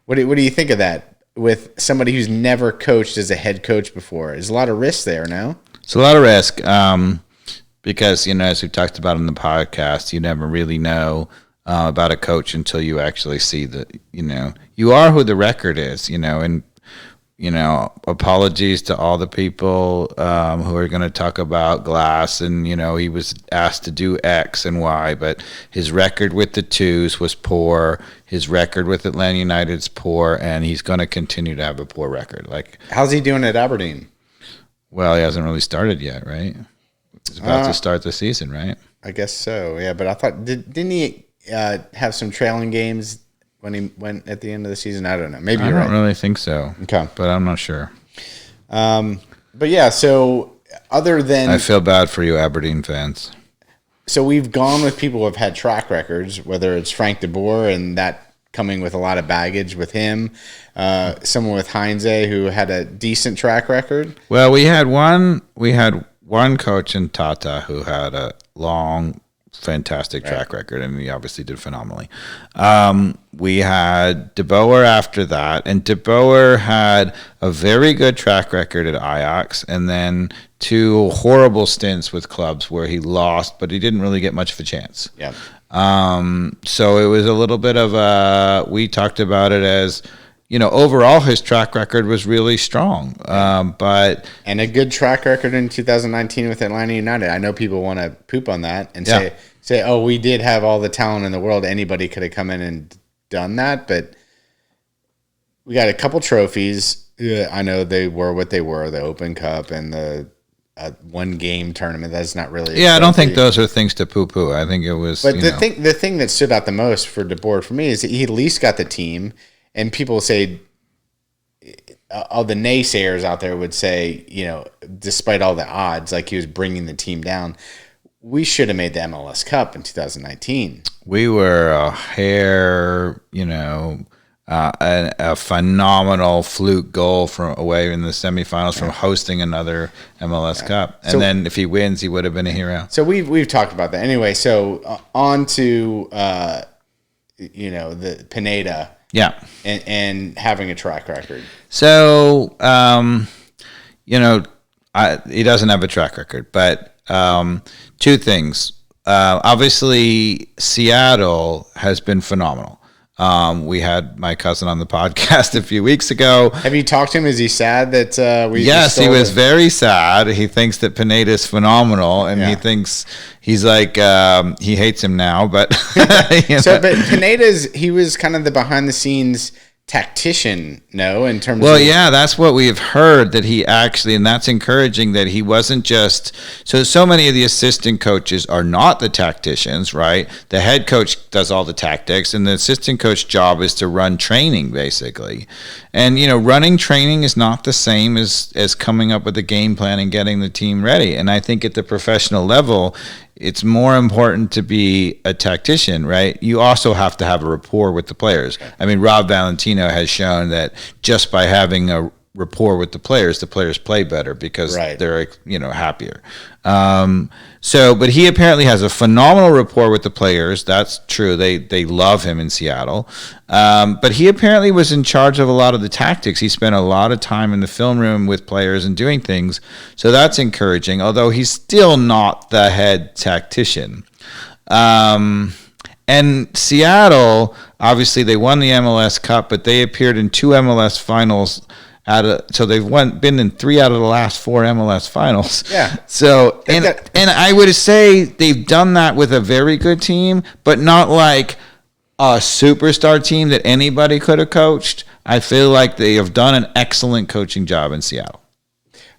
what do you think of that with somebody who's never coached as a head coach before? There's a lot of risk there, no? It's a lot of risk because, as we've talked about in the podcast, you never really know about a coach until you actually see you are who the record is, and apologies to all the people who are going to talk about Glass and, he was asked to do X and Y, but his record with the twos was poor. His record with Atlanta United's poor, and he's going to continue to have a poor record. How's he doing at Aberdeen? Well, he hasn't really started yet, right? He's about to start the season, right? I guess so, yeah, but I thought, didn't he have some trailing games when he went at the end of the season? I don't know. Maybe you're right. I don't really think so. Okay. But I'm not sure. But yeah, so other than... I feel bad for you Aberdeen fans. So we've gone with people who have had track records, whether it's Frank de Boer and that coming with a lot of baggage with him, someone with Heinze who had a decent track record. Well, we had one coach in Tata who had a long fantastic track record, and he obviously did phenomenally. We had De Boer after that, and De Boer had a very good track record at Ajax, and then 2 horrible stints with clubs where he lost, but he didn't really get much of a chance. Yeah. So it was a little bit of we talked about it as, overall his track record was really strong. And a good track record in 2019 with Atlanta United. I know people want to poop on that and say, oh, we did have all the talent in the world. Anybody could have come in and done that, but we got a couple trophies. I know they were what they were, the Open Cup and the one game tournament. That's not really I don't think those are things to poo-poo. I think it was. But the thing that stood out the most for De Boer for me is that he at least got the team. And people say, all the naysayers out there would say, despite all the odds, like he was bringing the team down. We should have made the MLS Cup in 2019. We were a hair, a phenomenal fluke goal from away in the semifinals from hosting another MLS Cup. And then if he wins, he would have been a hero. So we've talked about that. Anyway, so on to, the Pineda. Yeah. And having a track record. So, he doesn't have a track record, but 2 things. Obviously, Seattle has been phenomenal. We had my cousin on the podcast a few weeks ago. Have you talked to him? Is he sad that Yes, he was very sad. He thinks that Pineda is phenomenal, and he thinks he's like he hates him now. But but he was kind of the behind the scenes tactician, in terms of... that's what we've heard, that he actually, and that's encouraging, that he wasn't just... So many of the assistant coaches are not the tacticians, right? The head coach does all the tactics, and the assistant coach job is to run training, basically. And, running training is not the same as coming up with a game plan and getting the team ready. And I think at the professional level, it's more important to be a tactician, right? You also have to have a rapport with the players. I mean, Rob Valentino has shown that just by having a rapport with the players play better because they're, happier. But he apparently has a phenomenal rapport with the players. That's true. They love him in Seattle. But he apparently was in charge of a lot of the tactics. He spent a lot of time in the film room with players and doing things. So that's encouraging, although he's still not the head tactician. And Seattle, obviously they won the MLS Cup, but they appeared in 2 MLS finals. So they've been in 3 out of the last 4 MLS finals. Yeah. So and I would say they've done that with a very good team, but not like a superstar team that anybody could have coached. I feel like they have done an excellent coaching job in Seattle.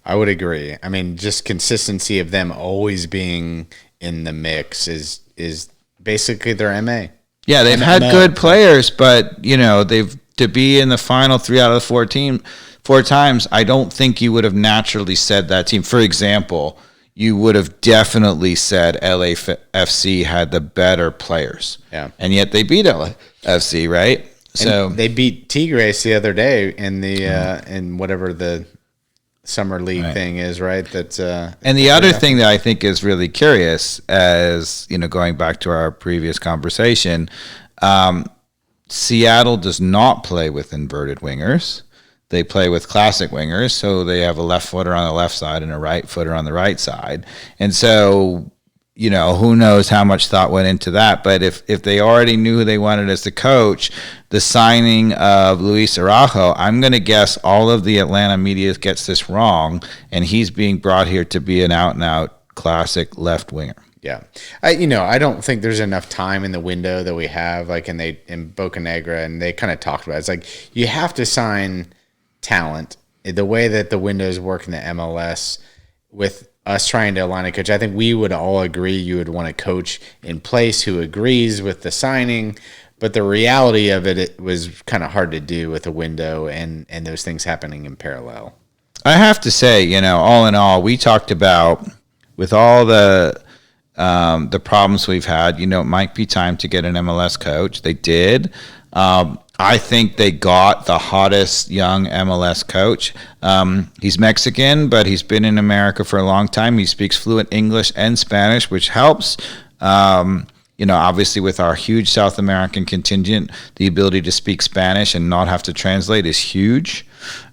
I would agree. I mean, just consistency of them always being in the mix is basically their MA. Yeah, they've had good players, but they've to be in the final 3 out of the 4 times, I don't think you would have naturally said that team. For example, you would have definitely said LAFC had the better players. Yeah. And yet they beat LAFC, right? So they beat Tigres the other day in the in whatever the summer league thing is, right? That's and the other thing that I think is really curious, as going back to our previous conversation, Seattle does not play with inverted wingers. They play with classic wingers, so they have a left footer on the left side and a right footer on the right side. And so, who knows how much thought went into that. But if they already knew who they wanted as the coach, the signing of Luiz Araujo, I'm going to guess all of the Atlanta media gets this wrong, and he's being brought here to be an out-and-out classic left winger. Yeah. I don't think there's enough time in the window that we have, like in Bocanegra, and they kind of talked about it. It's like you have to sign talent. The way that the windows work in the MLS, with us trying to align a coach, I think we would all agree you would want a coach in place who agrees with the signing. But the reality of it was kind of hard to do with a window and those things happening in parallel. I have to say, all in all, we talked about, with all the problems we've had, it might be time to get an MLS coach. They did. I think they got the hottest young MLS coach. He's Mexican, but he's been in America for a long time. He speaks fluent English and Spanish, which helps. Obviously with our huge South American contingent, the ability to speak Spanish and not have to translate is huge.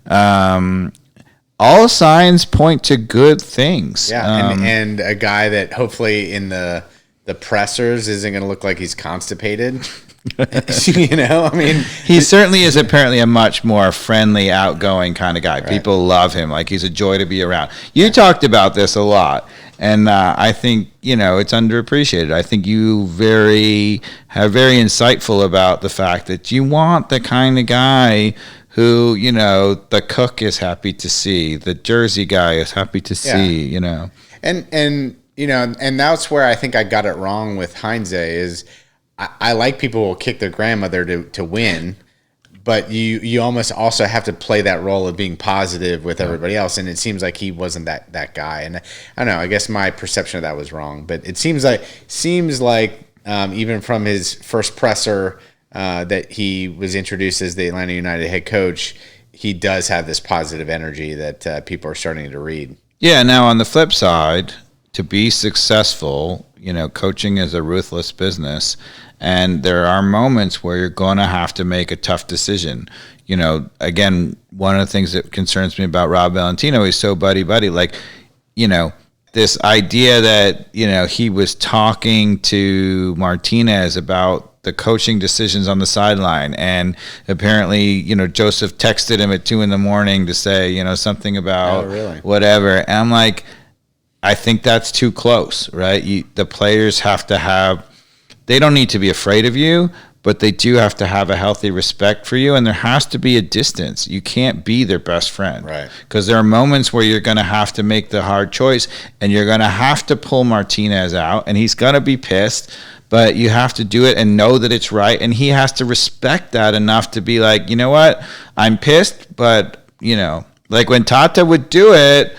All signs point to good things. Yeah, and a guy that hopefully in the pressers isn't going to look like he's constipated. He certainly is apparently a much more friendly, outgoing kind of guy. Right. People love him. Like, he's a joy to be around. You talked about this a lot, and I think, it's underappreciated. I think you very insightful about the fact that you want the kind of guy who, the cook is happy to see, the Jersey guy is happy to see, And that's where I think I got it wrong with Heinze is I like people who will kick their grandmother to win, but you almost also have to play that role of being positive with everybody else, and it seems like he wasn't that guy. And I don't know, I guess my perception of that was wrong, but it seems like even from his first presser that he was introduced as the Atlanta United head coach, he does have this positive energy that people are starting to read. Yeah, now on the flip side, to be successful, coaching is a ruthless business, and there are moments where you're going to have to make a tough decision. Again, one of the things that concerns me about Rob Valentino is so buddy-buddy. Like, this idea that, he was talking to Martinez about the coaching decisions on the sideline, and apparently, Joseph texted him at 2 a.m. to say, something about whatever. And I'm like, I think that's too close, right? The players have to they don't need to be afraid of you, but they do have to have a healthy respect for you, and there has to be a distance. You can't be their best friend. Right. Because there are moments where you're going to have to make the hard choice, and you're going to have to pull Martinez out, and he's going to be pissed, but you have to do it and know that it's right, and he has to respect that enough to be like, you know what, I'm pissed, but, like when Tata would do it,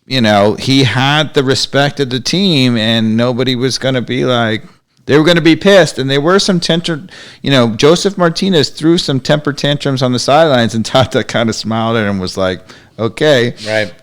he had the respect of the team, and nobody was going to be like, they were going to be pissed. And there were some Joseph Martinez threw some temper tantrums on the sidelines, and Tata kind of smiled at him and was like, okay. Right.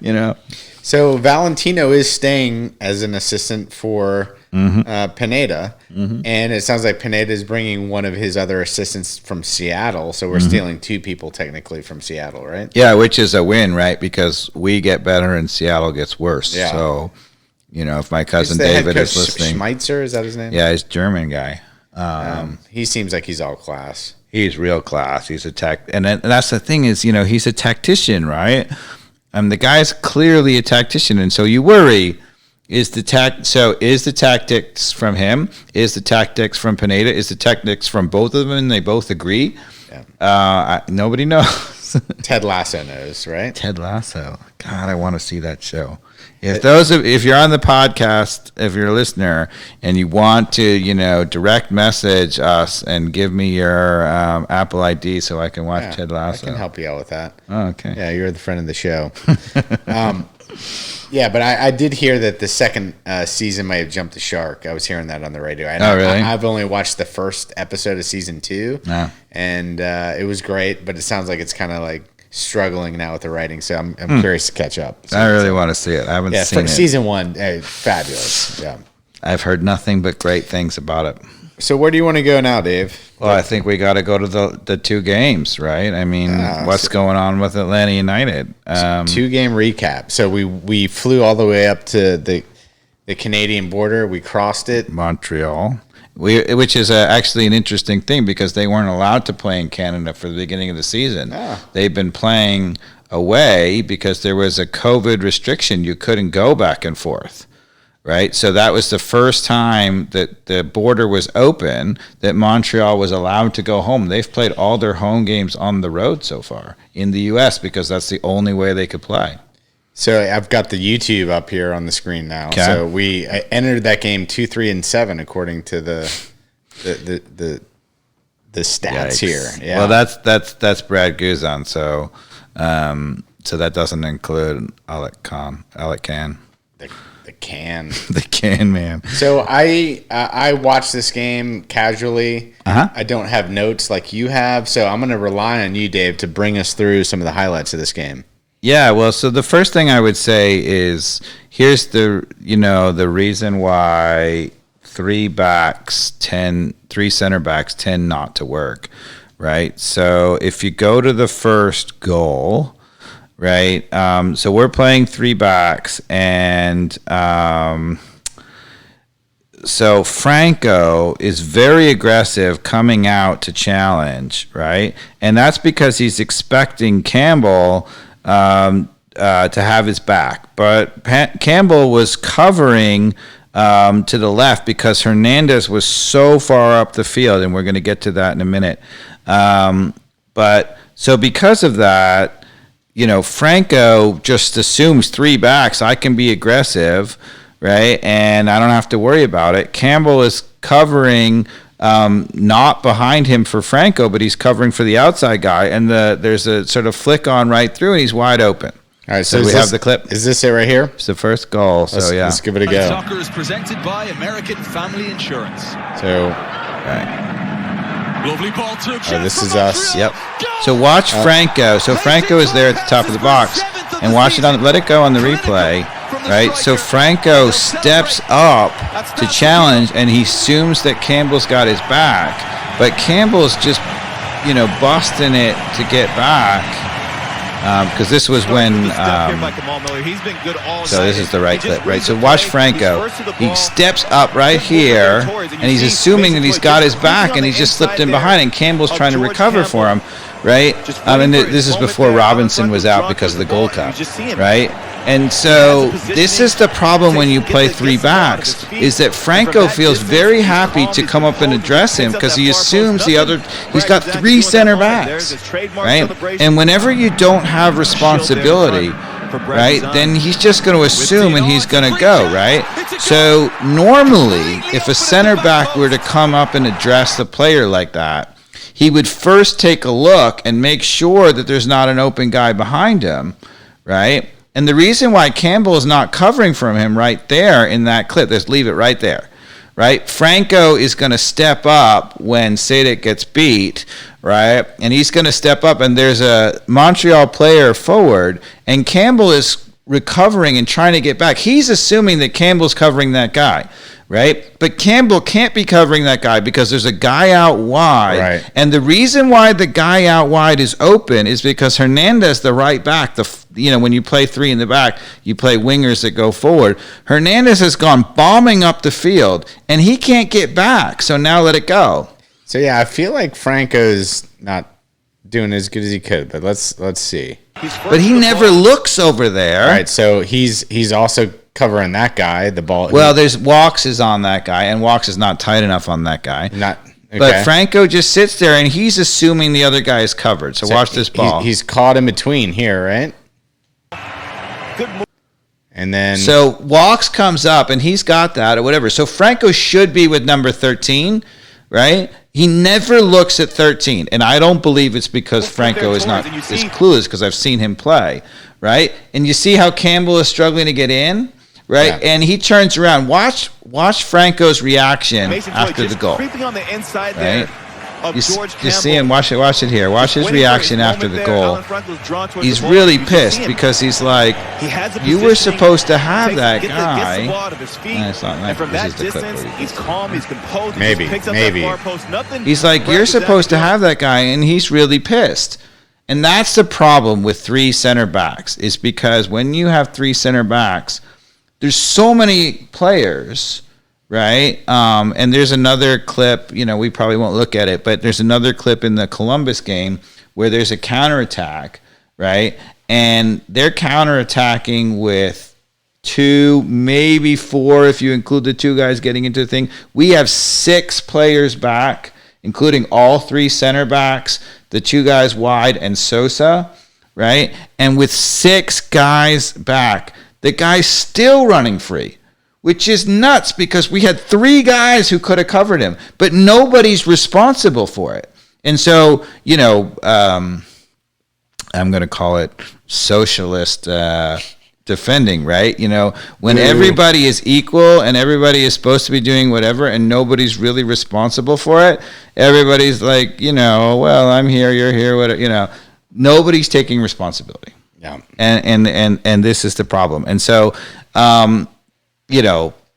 So Valentino is staying as an assistant for Pineda, and it sounds like Pineda is bringing one of his other assistants from Seattle, so we're stealing 2 people technically from Seattle, right? Yeah, which is a win, right? Because we get better and Seattle gets worse. Yeah. So, if my cousin David is listening. Schmeitzer, is that his name? Yeah, he's a German guy. He seems like he's all class. He's real class. He's and that's the thing is, he's a tactician, right? The guy's clearly a tactician, and so you worry. Is the tactics from him? Is the tactics from Pineda? Is the tactics from both of them? And they both agree. Yeah. Nobody knows. Ted Lasso knows, right? Ted Lasso. God, I want to see that show. If you're on the podcast, if you're a listener and you want to, direct message us and give me your Apple ID so I can watch Ted Lasso. I can help you out with that. Oh, okay. Yeah, you're the friend of the show. Yeah, but I did hear that the second season might have jumped the shark. I was hearing that on the radio. Really? I've only watched the first episode of season 2, and it was great, but it sounds like it's kind of like struggling now with the writing, so I'm curious to catch up. I really want to see it. I haven't seen it. Season 1, fabulous. Yeah, I've heard nothing but great things about it. So where do you want to go now, Dave? Well, I think we got to go to the 2 games, right? I mean, what's going on with Atlanta United? 2-game recap. So we flew all the way up to the Canadian border. We crossed it. Montreal. Which is actually an interesting thing because they weren't allowed to play in Canada for the beginning of the season. They've been playing away because there was a COVID restriction. You couldn't go back and forth, right? So that was the first time that the border was open that Montreal was allowed to go home. They've played all their home games on the road so far in the U.S. because that's the only way they could play. So I've got the YouTube up here on the screen now. Okay. So we entered that game 2-3-7 according to the stats here. Yeah. Well, that's Brad Guzan. So that doesn't include Alec Can. The can. The can man. So I watched this game casually. I don't have notes like you have, so I'm going to rely on you, Dave, to bring us through some of the highlights of this game. Yeah, well, so the first thing I would say is here's the reason why three center backs tend not to work, right? So if you go to the first goal, right? So we're playing three backs, and so Franco is very aggressive coming out to challenge, right? And that's because he's expecting Campbell to have his back. But Campbell was covering to the left because Hernandez was so far up the field, and we're going to get to that in a minute. But so because of that, Franco just assumes three backs. I can be aggressive, right? And I don't have to worry about it. Campbell is covering not behind him for Franco, but he's covering for the outside guy. And there's a sort of flick on right through, and he's wide open. All right, so we have the clip. Is this it right here? It's the first goal. Let's give it a go. Soccer is presented by American Family Insurance. So, Right. Lovely ball to this is us. Yep. So watch Franco. So Franco is there at the top of the box, and watch it let it go on the replay, right? So Franco steps up to challenge, and he assumes that Campbell's got his back, but Campbell's just, busting it to get back. Because this was when, so this is the right clip, right? So watch Franco. He steps up right here, and he's assuming that he's got his back, and he just slipped in behind, and Campbell's trying to recover for him, right? And this is before Robinson was out because of the Gold Cup, right? And so this is the problem when you play three backs, is that Franco feels very happy to come up and address him because he assumes he's got three center backs, right? And whenever you don't have responsibility, right, then he's just going to assume and he's going to go, right? So normally, if a center back were to come up and address the player like that, he would first take a look and make sure that there's not an open guy behind him, right? And the reason why Campbell is not covering from him right there in that clip, let's leave it right there, right? Franco is going to step up when Sadek gets beat, right? And he's going to step up, and there's a Montreal player forward, and Campbell is recovering and trying to get back. He's assuming that Campbell's covering that guy, right? But Campbell can't be covering that guy because there's a guy out wide. Right. And the reason why the guy out wide is open is because Hernandez, the right back, when you play three in the back, you play wingers that go forward. Hernandez has gone bombing up the field, and he can't get back. So now let it go. So, yeah, I feel like Franco's not doing as good as he could, but let's see. But he never looks over there. All right, so he's also covering that guy, the ball. Well, there's Walks is on that guy, and Walks is not tight enough on that guy. Okay. But Franco just sits there, and he's assuming the other guy is covered. So watch this ball. He's caught in between here, right? And then so Walks comes up, and he's got that or whatever. So Franco should be with number 13, right? He never looks at 13, and I don't believe it's because Franco is not as clueless because I've seen him play, right? And you see how Campbell is struggling to get in, right? Yeah. And he turns around. Watch Franco's reaction after the goal. Creeping on the inside right? there. You see him. Watch it here. Watch his reaction after the goal. He's really pissed because he's like, you were supposed to have that guy. It's not like this is the clip. He's calm. He's composed. Maybe. He's like, you're supposed to have that guy, and he's really pissed. And that's the problem with three center backs, is because when you have three center backs, there's so many players. Right. And there's another clip, we probably won't look at it, but there's another clip in the Columbus game where there's a counterattack, right? And they're counterattacking with two, maybe four, if you include the two guys getting into the thing. We have six players back, including all three center backs, the two guys wide and Sosa, right? And with six guys back, the guy's still running free, which is nuts because we had three guys who could have covered him, but nobody's responsible for it. And so, I'm going to call it socialist defending, right? When everybody is equal and everybody is supposed to be doing whatever and nobody's really responsible for it, everybody's like, well, I'm here, you're here, whatever, nobody's taking responsibility. Yeah. And this is the problem. And so,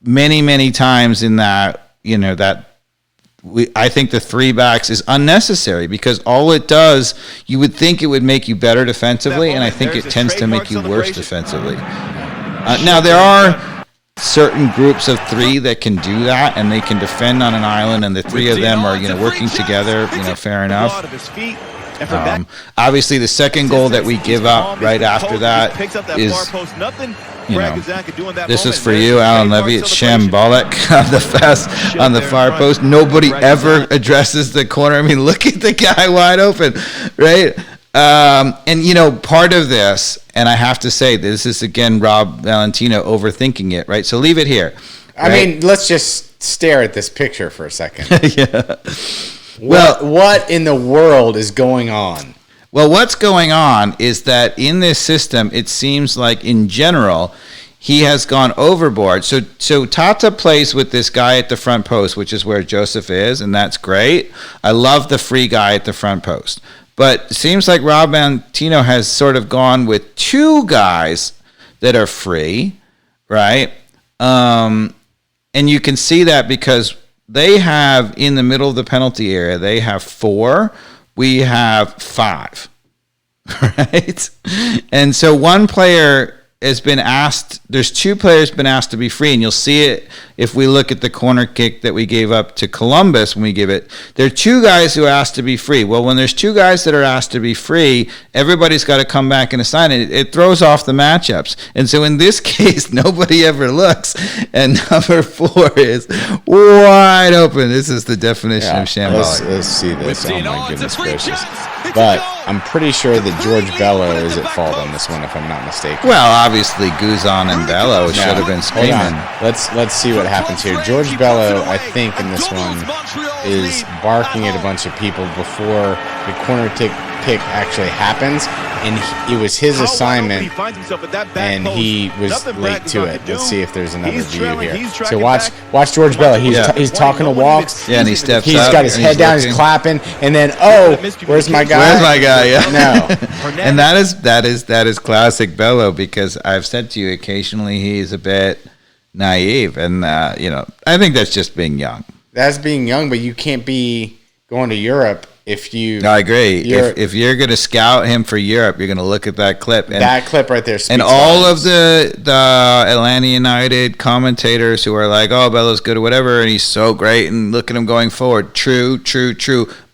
many, many times in that I think the 3 backs is unnecessary because all it does, you would think it would make you better defensively, and I think it tends to make you worse defensively. Now, there are certain groups of 3 that can do that, and they can defend on an island, and the 3 of them are, working together, fair enough. Obviously, the second goal that we give up right after that is, this is for you, Alan Levy. It's shambolic on the far post. Nobody ever addresses the corner. I mean, look at the guy wide open, right? And, part of this, and I have to say, this is, again, Rob Valentino overthinking it, right? So leave it here. Right? I mean, let's just stare at this picture for a second. Yeah. What in the world is going on? Well, what's going on is that in this system, it seems like in general, he has gone overboard. So Tata plays with this guy at the front post, which is where Joseph is, and that's great. I love the free guy at the front post. But it seems like Rob Valentino has sort of gone with 2 guys that are free, right? And you can see that because they have, in the middle of the penalty area, they have 4. We have 5, right? And so one player has been asked, there's 2 players been asked to be free, and you'll see it if we look at the corner kick that we gave up to Columbus when we give it. There are 2 guys who asked to be free. Well, when there's 2 guys that are asked to be free, everybody's got to come back and assign it. It throws off the matchups. And so in this case, nobody ever looks, and number 4 is wide open. This is the definition of shambolic. Let's see this. Oh, my goodness gracious. But I'm pretty sure that George Bello is at fault on this one, if I'm not mistaken. Well, obviously, Guzan and Bello should have been screaming. Let's see what happens here. George Bello, I think, in this one, is barking at a bunch of people before the corner kick actually happens, and it was his assignment, and he was late to it. Let's see if there's another view here. So watch George Bello. He's talking to Walks. Yeah, and he steps He's up. Got his head down. He's clapping, and then where's my guy? Where's my guy? Yeah. No. And that is classic Bello, because I've said to you occasionally he's a bit naive, and I think that's just being young. That's being young, but you can't be going to Europe if you. No, I agree. If you're going to scout him for Europe, you're going to look at that clip. And that clip right there. And all of the Atlanta United commentators who are like, "Oh, Bello's good or whatever, and he's so great, and look at him going forward." True.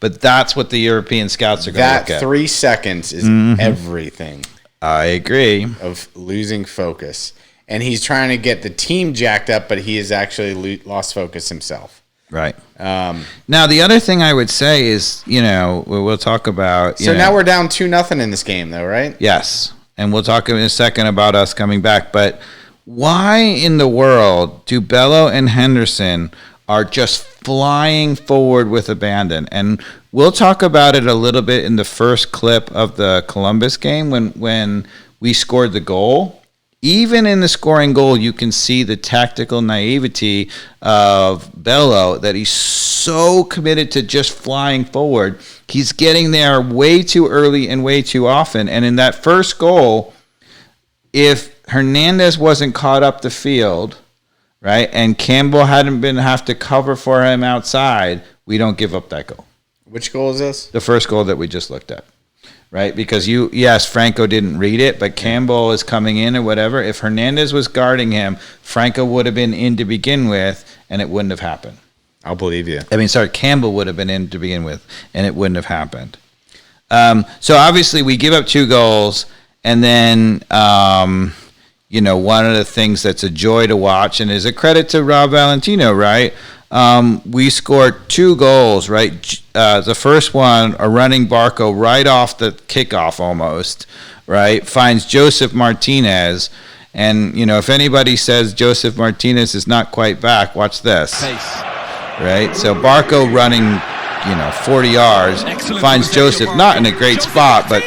But that's what the European scouts are going to look at. That 3 seconds is everything. I agree. Of losing focus. And he's trying to get the team jacked up, but he has actually lost focus himself. Right. Now, the other thing I would say is, we'll talk about. So now we're down 2-0 in this game, though, right? Yes. And we'll talk in a second about us coming back. But why in the world do Bello and Henderson are just flying forward with abandon? And we'll talk about it a little bit in the first clip of the Columbus game when we scored the goal. Even in the scoring goal, you can see the tactical naivety of Bello, that he's so committed to just flying forward. He's getting there way too early and way too often. And in that first goal, if Hernandez wasn't caught up the field, right, and Campbell hadn't been have to cover for him outside, we don't give up that goal. Which goal is this? The first goal that we just looked at. Right, because Franco didn't read it, but Campbell is coming in or whatever. If Hernandez was guarding him, Franco would have been in to begin with, and it wouldn't have happened. I'll believe you. Campbell would have been in to begin with, and it wouldn't have happened. So obviously we give up 2 goals, and then one of the things that's a joy to watch, and is a credit to Rob Valentino, right? We scored 2 goals, right? The first one, a running Barco right off the kickoff almost, right? Finds Joseph Martinez. And, if anybody says Joseph Martinez is not quite back, watch this. Right? So Barco running, 40 yards, finds Joseph not in a great spot, but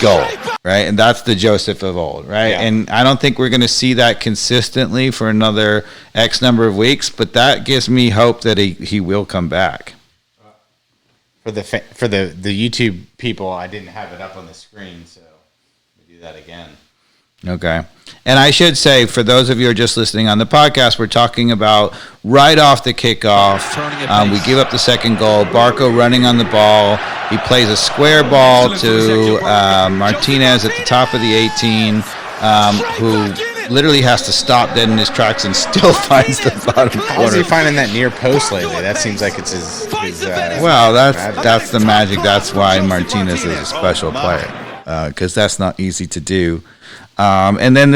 goal. Right, and that's the Joseph of old, right? Yeah. And I don't think we're going to see that consistently for another X number of weeks, but that gives me hope that he will come back. For the YouTube people, I didn't have it up on the screen, so let me do that again. Okay. And I should say, for those of you who are just listening on the podcast, we're talking about right off the kickoff. We give up the second goal. Barco running on the ball. He plays a square ball to Martinez at the top of the 18, who literally has to stop dead in his tracks and still finds the bottom corner. How's he finding that near post lately? That seems like it's his well, that's the magic. That's why Martinez is a special player, because that's not easy to do. And then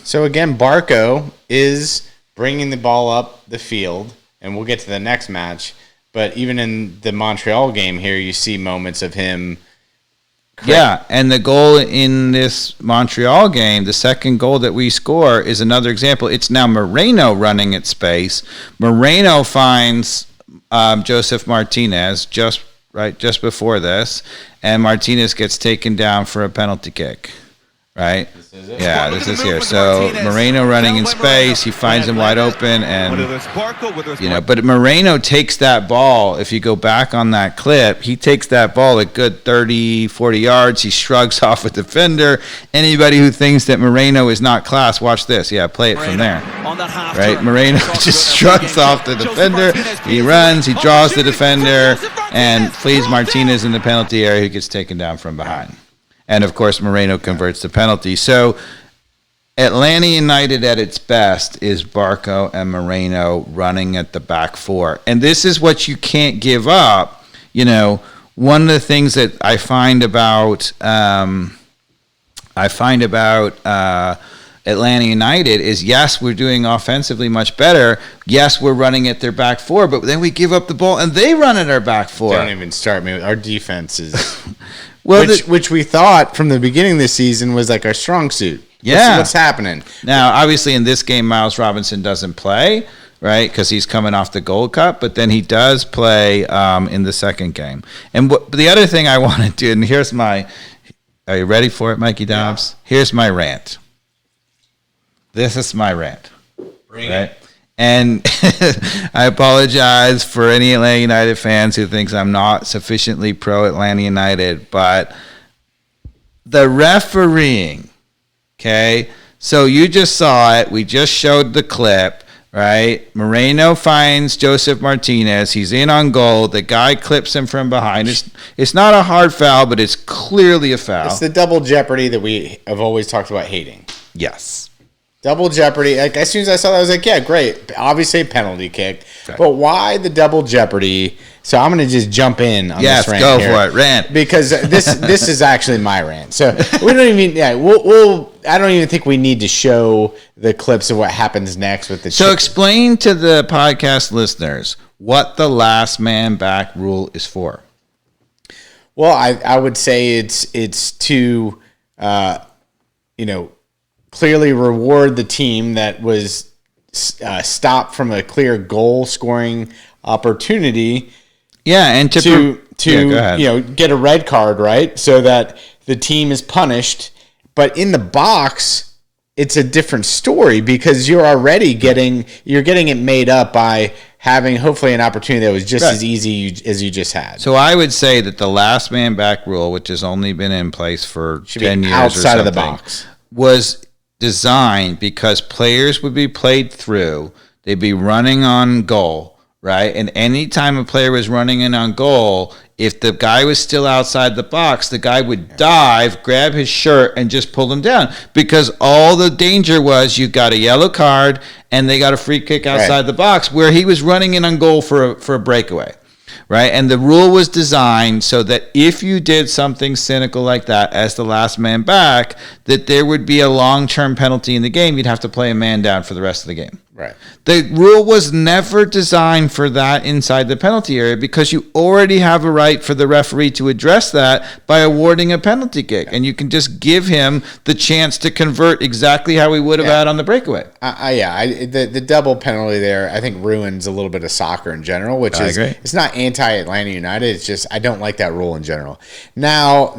so again, Barco is bringing the ball up the field, and we'll get to the next match. But even in the Montreal game here, you see moments of him. Yeah, and the goal in this Montreal game, the second goal that we score, is another example. It's now Moreno running at space. Moreno finds Joseph Martinez just before this, and Martinez gets taken down for a penalty kick, right? This is it? Yeah, this is here. So Moreno running in space, he finds him wide open, and but Moreno takes that ball. If you go back on that clip, he takes that ball a good 30, 40 yards. He shrugs off a defender. Anybody who thinks that Moreno is not class, watch this. Yeah, play it from there. Right? Moreno just shrugs off the defender. He runs, he draws the defender, and flees Martinez in the penalty area, who gets taken down from behind. And, of course, Moreno converts the penalty. So Atlanta United at its best is Barco and Moreno running at the back four. And this is what you can't give up. One of the things that I find about Atlanta United is, yes, we're doing offensively much better. Yes, we're running at their back four, but then we give up the ball and they run at our back four. Don't even start me with our defense is which we thought from the beginning of the season was like our strong suit. Yeah. What's happening? Now, obviously in this game, Miles Robinson doesn't play, right? Because he's coming off the Gold Cup, but then he does play in the second game. And the other thing I want to do, and here's are you ready for it, Mikey Dobbs? Yeah. Here's my rant. This is my rant. Bring it. And I apologize for any Atlanta United fans who thinks I'm not sufficiently pro Atlanta United, but the refereeing, okay? So you just saw it. We just showed the clip, right? Moreno finds Joseph Martinez. He's in on goal. The guy clips him from behind. It's not a hard foul, but it's clearly a foul. It's the double jeopardy that we have always talked about hating. Yes. Double jeopardy. Like, as soon as I saw that, I was like, yeah, great. Obviously a penalty kick. Right. But why the double jeopardy? So I'm going to just jump in on this rant go here. for it. Rant. Because this is actually my rant. So we don't even, I don't even think we need to show the clips of what happens next with the So explain to the podcast listeners what the last man back rule is for. Well, I would say it's to, clearly reward the team that was stopped from a clear goal scoring opportunity. Yeah, and to get a red card, right? So that the team is punished. But in the box, it's a different story because you're already getting it made up by having hopefully an opportunity that was just as easy as you just had. So I would say that the last man back rule, which has only been in place for 10 years outside of the box, was designed because players would be played through. They'd be running on goal, right? And anytime a player was running in on goal, if the guy was still outside the box, the guy would dive, grab his shirt, and just pull him down. Because all the danger was you got a yellow card and they got a free kick outside the box where he was running in on goal for a breakaway. Right, and the rule was designed so that if you did something cynical like that as the last man back, that there would be a long-term penalty in the game. You'd have to play a man down for the rest of the game. Right. The rule was never designed for that inside the penalty area because you already have a right for the referee to address that by awarding a penalty kick, and you can just give him the chance to convert exactly how he would have had on the breakaway. The double penalty there, I think, ruins a little bit of soccer in general, which is it's not anti-Atlanta United. It's just I don't like that rule in general. Now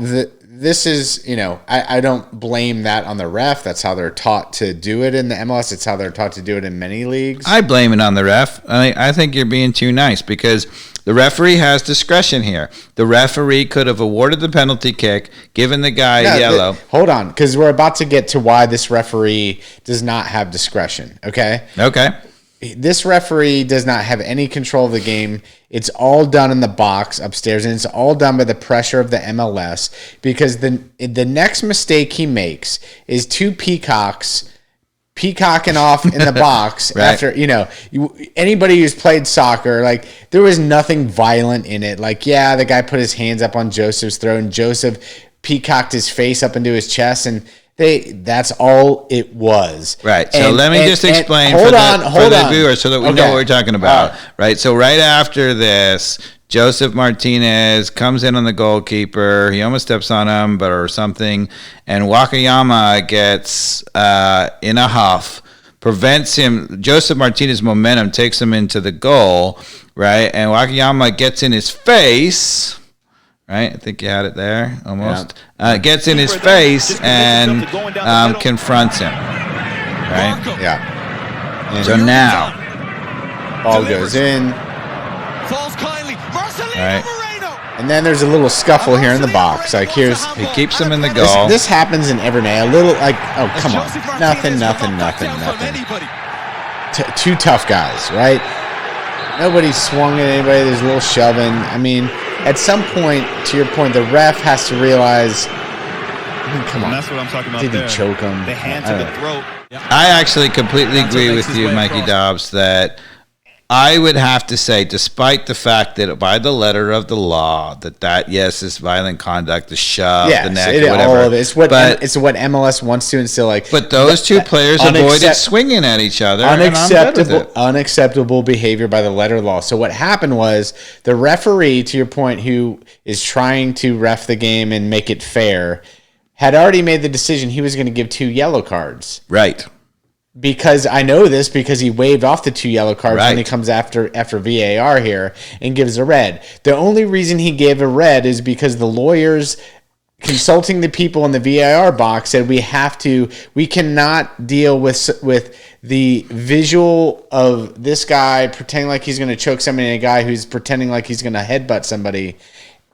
this is, I don't blame that on the ref. That's how they're taught to do it in the MLS. It's how they're taught to do it in many leagues. I blame it on the ref. I think you're being too nice because The referee has discretion here. The referee could have awarded the penalty kick, given the guy yellow. Hold on, because we're about to get to why this referee does not have discretion, okay? Okay. This referee does not have any control of the game. It's all done in the box upstairs, and it's all done by the pressure of the MLS, because the next mistake he makes is two peacocking off in the box. Right. After, anybody who's played soccer, like, there was nothing violent in it. Like, yeah, the guy put his hands up on Joseph's throat, and Joseph peacocked his face up into his chest, and that's all it was. Right. So let me just explain for the viewers so that we know what we're talking about. Right. So right after this, Joseph Martinez comes in on the goalkeeper. He almost steps on him, or something. And Wakayama gets in a huff, prevents him. Joseph Martinez's momentum takes him into the goal. Right. And Wakayama gets in his face. Right, I think you had it there, almost. Yeah. Gets in his face and confronts him. Right? Yeah. And so now, ball goes in. Falls kindly. Right. And then there's a little scuffle here in the box. Like, he keeps him in the goal. This happens in every day. A little, like, oh, come on. Nothing. Two tough guys, right? Nobody swung at anybody. There's a little shoving. I mean, at some point, to your point, the ref has to realize, come on. That's what I'm talking about. Did there. he choke him? The hand to the throat. I actually completely agree with you, Mikey Dobbs, that I would have to say, despite the fact that by the letter of the law, that yes, is violent conduct, the shove, the neck, or whatever. All of it. It's what MLS wants to instill. Like, but those two players avoided swinging at each other. Unacceptable behavior by the letter of the law. So what happened was the referee, to your point, who is trying to ref the game and make it fair, had already made the decision he was going to give 2 yellow cards. Right. Because I know this because he waved off the 2 yellow cards when he comes after VAR here and gives a red. The only reason he gave a red is because the lawyers consulting the people in the VAR box said we cannot deal with the visual of this guy pretending like he's going to choke somebody and a guy who's pretending like he's going to headbutt somebody.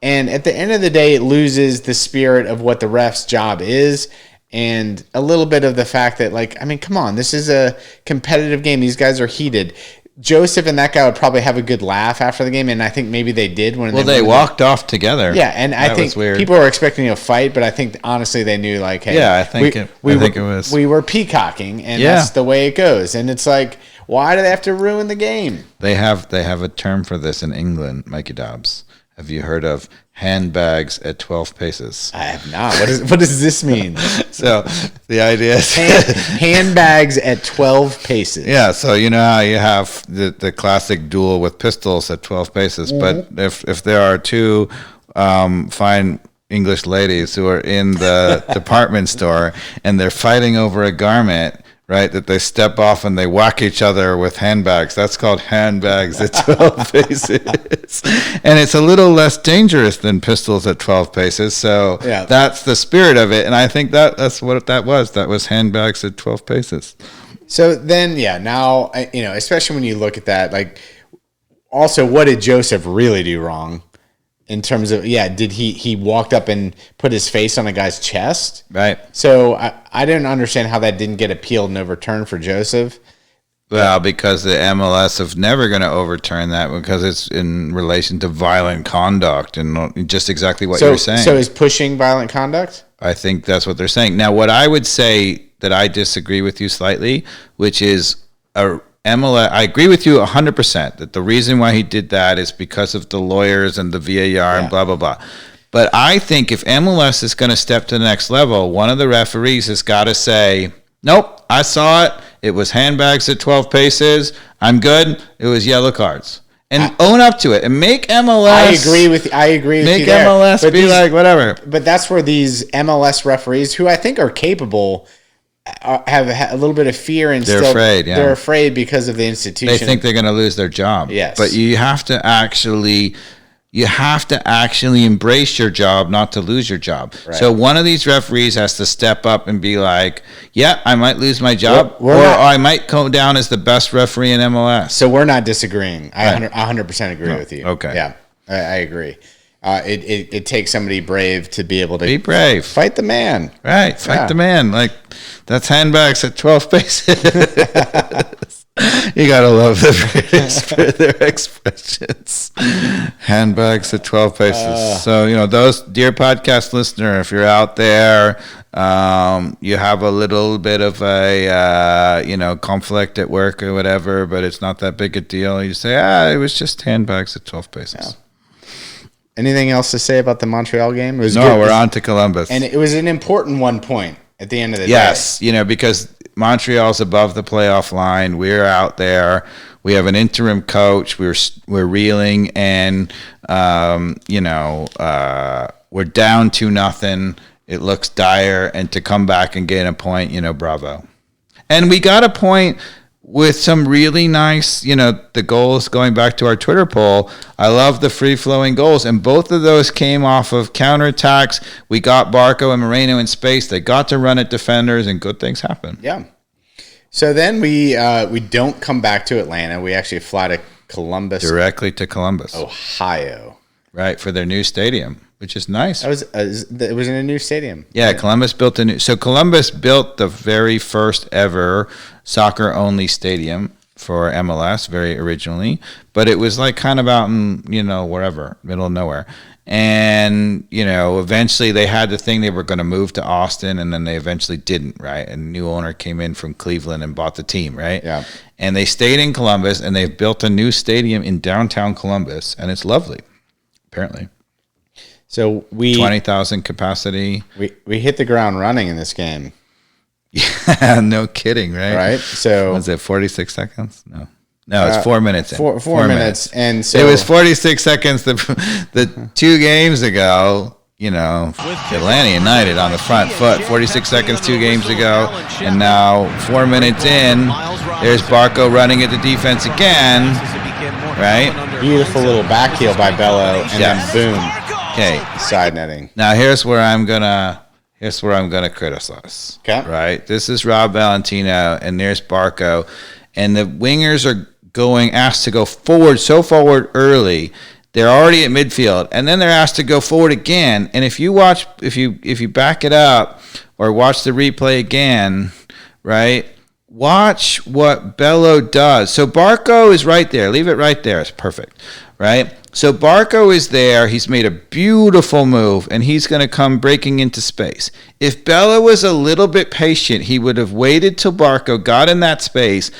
And at the end of the day, it loses the spirit of what the ref's job is. And a little bit of the fact that, like, I mean, come on, this is a competitive game. These guys are heated. Joseph and that guy would probably have a good laugh after the game, and I think maybe they did when they walked off together. Yeah, and I think people were expecting a fight, but I think honestly they knew, like, hey, I think it was. We were peacocking, and that's the way it goes. And it's like, why do they have to ruin the game? They have a term for this in England, Mikey Dobbs. Have you heard of handbags at 12 paces? I have not. What does this mean? So the idea is handbags at 12 paces. Yeah, so you know how you have the classic duel with pistols at 12 paces, but if there are two fine English ladies who are in the department store and they're fighting over a garment, right, that they step off and they whack each other with handbags. That's called handbags at 12 paces. And it's a little less dangerous than pistols at 12 paces. So that's the spirit of it. And I think that's what that was. That was handbags at 12 paces. So then, now, especially when you look at that, like, also, what did Joseph really do wrong? In terms of, did he walked up and put his face on a guy's chest? Right. So I didn't understand how that didn't get appealed and overturned for Joseph. Well, because the MLS is never going to overturn that because it's in relation to violent conduct and just exactly what you were saying. So is pushing violent conduct? I think that's what they're saying. Now, what I would say that I disagree with you slightly, which is MLS, I agree with you 100% that the reason why he did that is because of the lawyers and the VAR and blah, blah, blah. But I think if MLS is going to step to the next level, one of the referees has got to say, nope, I saw it. It was handbags at 12 paces. I'm good. It was yellow cards. And own up to it and make MLS. I agree with you. Make MLS be like, whatever. But that's where these MLS referees, who I think are capable, have a little bit of fear and they're afraid. Yeah, they're afraid because of the institution. They think they're going to lose their job. Yes, but you have to actually You have to actually embrace your job, not to lose your job. Right. So one of these referees has to step up and be like, yeah, I might lose my job, or I might go down as the best referee in MLS. So we're not disagreeing. I 100% agree with you. Okay. Yeah, I agree. It takes somebody brave to be able to be brave. Fight the man. Right, fight the man. Like, that's handbags at 12 paces. You gotta love the British for their expressions. Handbags at 12 paces. So, those, dear podcast listener, if you're out there, you have a little bit of a, conflict at work or whatever, but it's not that big a deal. You say, it was just handbags at 12 paces. Yeah. Anything else to say about the Montreal game? We're on to Columbus. And it was an important 1 point at the end of the day. Yes, because Montreal's above the playoff line. We're out there. We have an interim coach. We're reeling, and we're down 2-0. It looks dire, and to come back and gain a point, bravo. And we got a point with some really nice, the goals, going back to our Twitter poll. I love the free-flowing goals, and both of those came off of counterattacks. We got Barco and Moreno in space. They got to run at defenders, and good things happen. Yeah. So then we don't come back to Atlanta. We actually fly to Columbus. Directly to Columbus, Ohio. Right, for their new stadium, which is nice. It was in a new stadium. Yeah, Columbus built Columbus built the very first ever soccer-only stadium for MLS, very originally, but it was like kind of out in, wherever, middle of nowhere. And, eventually they had the thing they were going to move to Austin, and then they eventually didn't, right? And a new owner came in from Cleveland and bought the team, right? Yeah. And they stayed in Columbus, and they've built a new stadium in downtown Columbus, and it's lovely, apparently. So 20,000 capacity. We hit the ground running in this game. Yeah, no kidding, right? Right. So was it 46 seconds? No, it's 4 minutes. Four minutes, and so it was 46 seconds. The 2 games ago, Atlanta United on the front foot. 46 seconds 2 games ago, and now 4 minutes in, there's Barco running at the defense again. Right. Beautiful little back heel by Bello, and then boom. Okay. Side netting. Now here's where I'm gonna criticize. Okay. Right. This is Rob Valentino, and there's Barco, and the wingers are asked to go forward early. They're already at midfield, and then they're asked to go forward again. And if you back it up or watch the replay again, right? Watch what Bello does. So Barco is right there. Leave it right there. It's perfect, right? So Barco is there. He's made a beautiful move, and he's going to come breaking into space. If Bello was a little bit patient, he would have waited till Barco got in that space,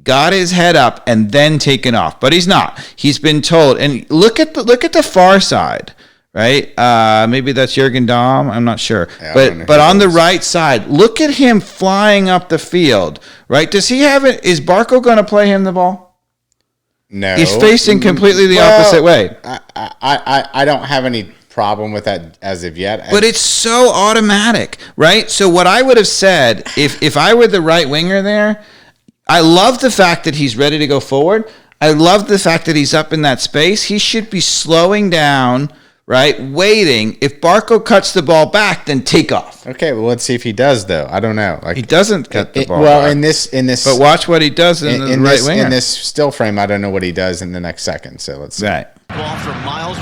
got his head up, and then taken off. But he's not. He's been told. And look at the far side, right? Maybe that's Jürgen Damm. I'm not sure. Yeah, but on the right side, look at him flying up the field, right? Does he have it? Is Barco going to play him the ball? No. He's facing completely the opposite way. I don't have any problem with that as of yet. But it's so automatic, right? So what I would have said, if I were the right winger there, I love the fact that he's ready to go forward. I love the fact that he's up in that space. He should be slowing down, right? Waiting. If Barco cuts the ball back, then take off. Okay, well, let's see if he does, though. I don't know. He doesn't cut the ball back. Well, in this. But watch what he does in the right winger. In this still frame, I don't know what he does in the next second. So let's see. Right.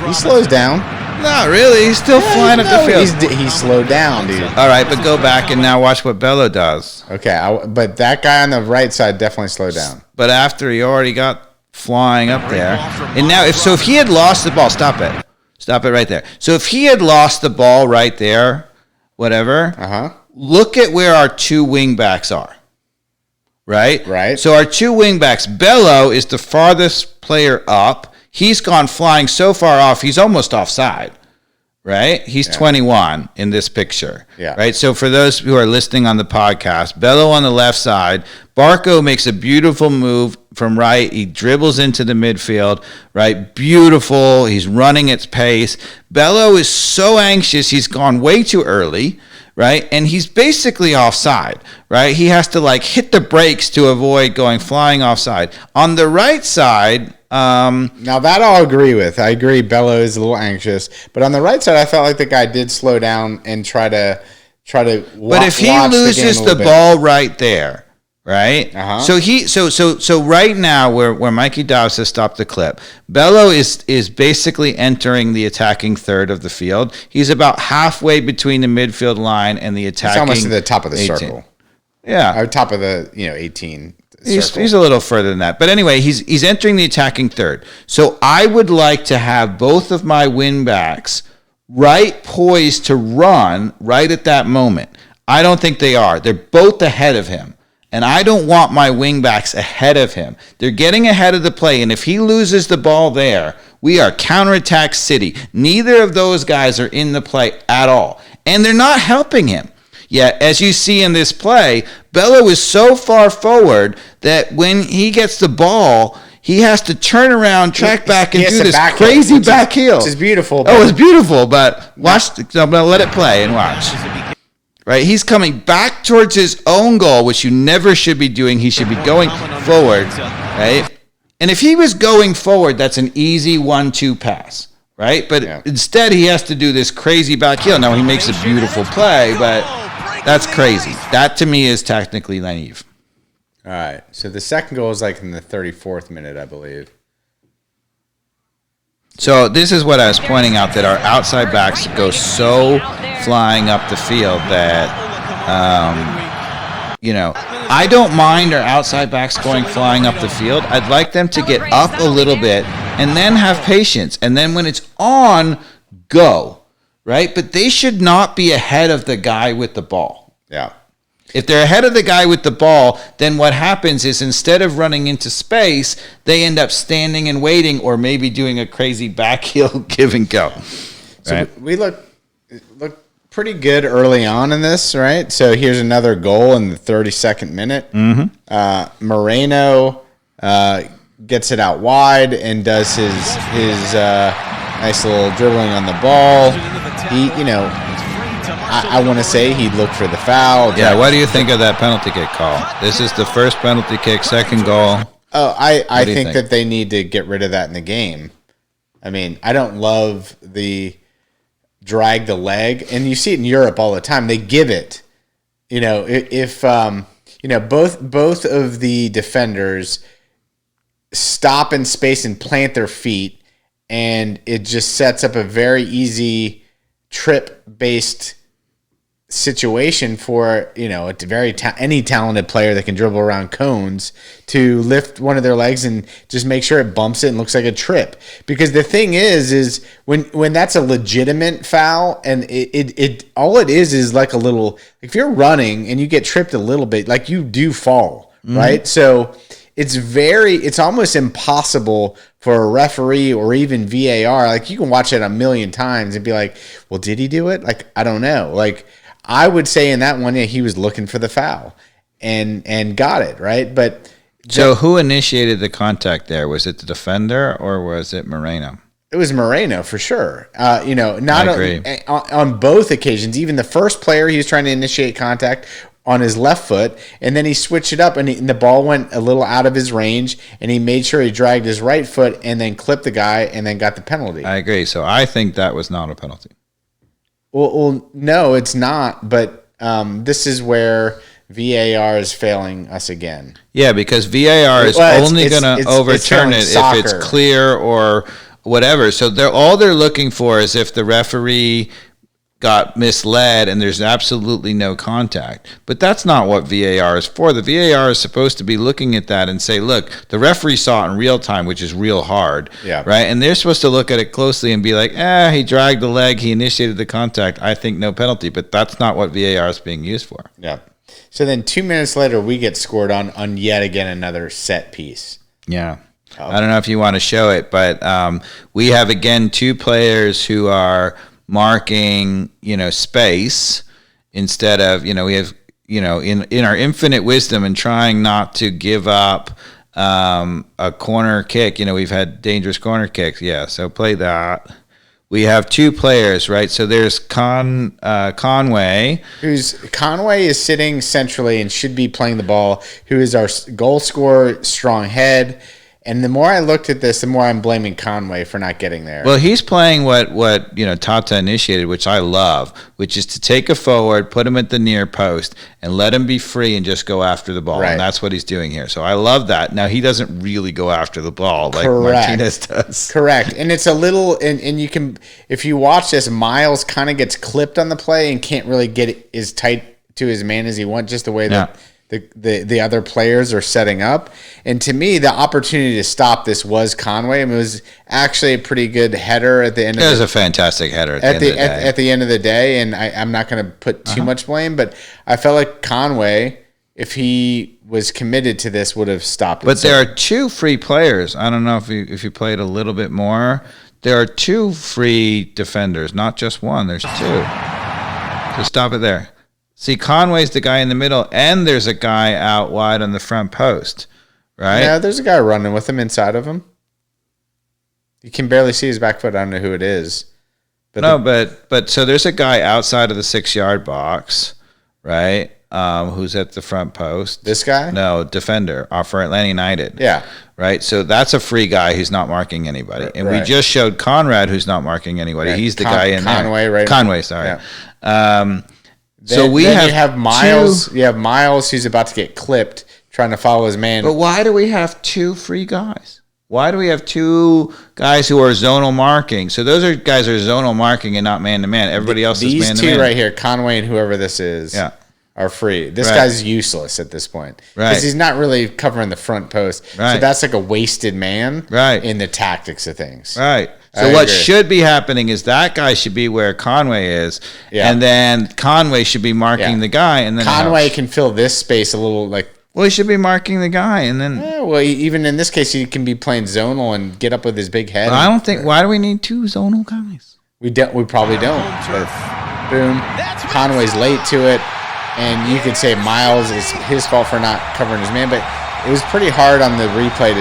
He slows down. Not really. He's still flying up the field. He's slowed down, dude. All right, but go back and now watch what Bello does. Okay, but that guy on the right side definitely slowed down. But after he already got flying up there, and now if he had lost the ball, stop it right there. So if he had lost the ball right there, whatever, look at where our 2 wingbacks are. Right. So our 2 wingbacks, Bello is the farthest player up. He's gone flying so far off, he's almost offside, right? He's 21 in this picture, right? So for those who are listening on the podcast, Bello on the left side, Barco makes a beautiful move, from right. He dribbles into the midfield, right? Beautiful. He's running its pace. Bello is so anxious. He's gone way too early, right? And he's basically offside, right? He has to like hit the brakes to avoid going flying offside. On the right side, now that I'll agree with. I agree Bello is a little anxious, but on the right side, I felt like the guy did slow down and try to. But if he loses the ball right there, right? So right now, where Mikey Dobbs has stopped the clip, Bello is basically entering the attacking third of the field. He's about halfway between the midfield line and the attacking. It's almost at the top of the 18. circle. Yeah, or top of the 18. He's a little further than that. But anyway, he's entering the attacking third. So I would like to have both of my wing backs right poised to run right at that moment. I don't think they are. They're both ahead of him. And I don't want my wing backs ahead of him. They're getting ahead of the play. And if he loses the ball there, we are counterattack city. Neither of those guys are in the play at all. And they're not helping him. Yet, as you see in this play, Bello is so far forward that when he gets the ball, he has to turn around, track back, and do this crazy back heel. Which is beautiful. Oh, it's beautiful, but watch. I'm going to let it play and watch. Right? He's coming back towards his own goal, which you never should be doing. He should be going forward, right? And if he was going forward, that's an easy 1-2 pass, right? But instead, he has to do this crazy back heel. Now, he makes a beautiful play, but that's crazy. That, to me, is technically naive. All right. So the second goal is like in the 34th minute, I believe. So this is what I was pointing out, that our outside backs go so flying up the field that, I don't mind our outside backs going flying up the field. I'd like them to get up a little bit and then have patience. And then when it's on, go, right? But they should not be ahead of the guy with the ball. Yeah. If they're ahead of the guy with the ball, then what happens is instead of running into space, they end up standing and waiting or maybe doing a crazy back heel give and go. So we look pretty good early on in this, right? So here's another goal in the 32nd minute. Mm-hmm. Moreno gets it out wide and does his nice little dribbling on the ball. I want to say he looked for the foul. Yeah, what do you think of that penalty kick call? This is the first penalty kick, second goal. Oh, I think that they need to get rid of that in the game. I mean, I don't love the drag the leg, and you see it in Europe all the time. They give it. If both of the defenders stop in space and plant their feet, and it just sets up a very easy trip-based situation for any talented player that can dribble around cones to lift one of their legs and just make sure it bumps it and looks like a trip. Because the thing is when that's a legitimate foul, and it all it is like a little, if you're running and you get tripped a little bit, like you do fall, right? So it's almost impossible for a referee or even VAR. Like, you can watch it a million times and be like, well, did he do it? Like, I don't know. Like, I would say in that one, he was looking for the foul and got it, right? But so who initiated the contact there? Was it the defender or was it Moreno? It was Moreno for sure. I agree. On both occasions, even the first player, he was trying to initiate contact on his left foot, and then he switched it up, and the ball went a little out of his range, and he made sure he dragged his right foot and then clipped the guy and then got the penalty. I agree. So I think that was not a penalty. Well, no, it's not, but this is where VAR is failing us again. Yeah, because VAR is only going to overturn it if it's clear or whatever. So they're looking for is if the referee got misled and there's absolutely no contact. But that's not what VAR is for. The VAR is supposed to be looking at that and say, look, the referee saw it in real time, which is real hard. Yeah. Right? And they're supposed to look at it closely and be like, he dragged the leg, he initiated the contact, I think no penalty. But that's not what VAR is being used for. Yeah. So then 2 minutes later, we get scored on yet again another set piece. Yeah. I don't know if you want to show it, but we have, again, two players who are marking, space instead of, we have, in our infinite wisdom and trying not to give up a corner kick. We've had dangerous corner kicks. Yeah, so play that. We have 2 players, right? So there's Conway. Conway is sitting centrally and should be playing the ball, who is our goal scorer, strong head. And the more I looked at this, the more I'm blaming Conway for not getting there. Well, he's playing what Tata initiated, which I love, which is to take a forward, put him at the near post, and let him be free and just go after the ball. Right. And that's what he's doing here. So I love that. Now, he doesn't really go after the ball like Martinez does. Correct. And it's a little, and you can, if you watch this, Miles kind of gets clipped on the play and can't really get as tight to his man as he wants, just the way that the other players are setting up. And to me, the opportunity to stop this was Conway. I mean, it was actually a pretty good header at the end of the day. It was a fantastic header at the end of the day. And I'm not going to put too much blame, but I felt like Conway, if he was committed to this, would have stopped it. But there are 2 free players. I don't know if you played a little bit more. There are 2 free defenders, not just one. There's 2. So stop it there. See, Conway's the guy in the middle, and there's a guy out wide on the front post, right? Yeah, there's a guy running with him inside of him. You can barely see his back foot. I don't know who it is. But so there's a guy outside of the 6-yard box, right? Who's at the front post. This guy? No, defender for Atlanta United. Yeah. Right? So that's a free guy who's not marking anybody. And we just showed Conrad who's not marking anybody. Right. He's the guy in Conway, there. Right? Conway, sorry. Yeah. So you have Miles. You have Miles who's about to get clipped, trying to follow his man. But why do we have 2 free guys? Why do we have 2 guys who are zonal marking? So those guys are zonal marking and not man to man. Everybody else is man to man. These 2 right here, Conway and whoever this is, are free. This guy's useless at this point because he's not really covering the front post. Right. So that's like a wasted man. In the tactics of things. Right. So what should be happening is that guy should be where Conway is, and then Conway should be marking the guy, and then Conway can fill this space a little like. Well, he should be marking the guy, and then. Well, even in this case, he can be playing zonal and get up with his big head. I don't think. Why do we need 2 zonal guys? We probably don't. But boom, Conway's late to it, and you could say Miles is his fault for not covering his man, but. It was pretty hard on the replay to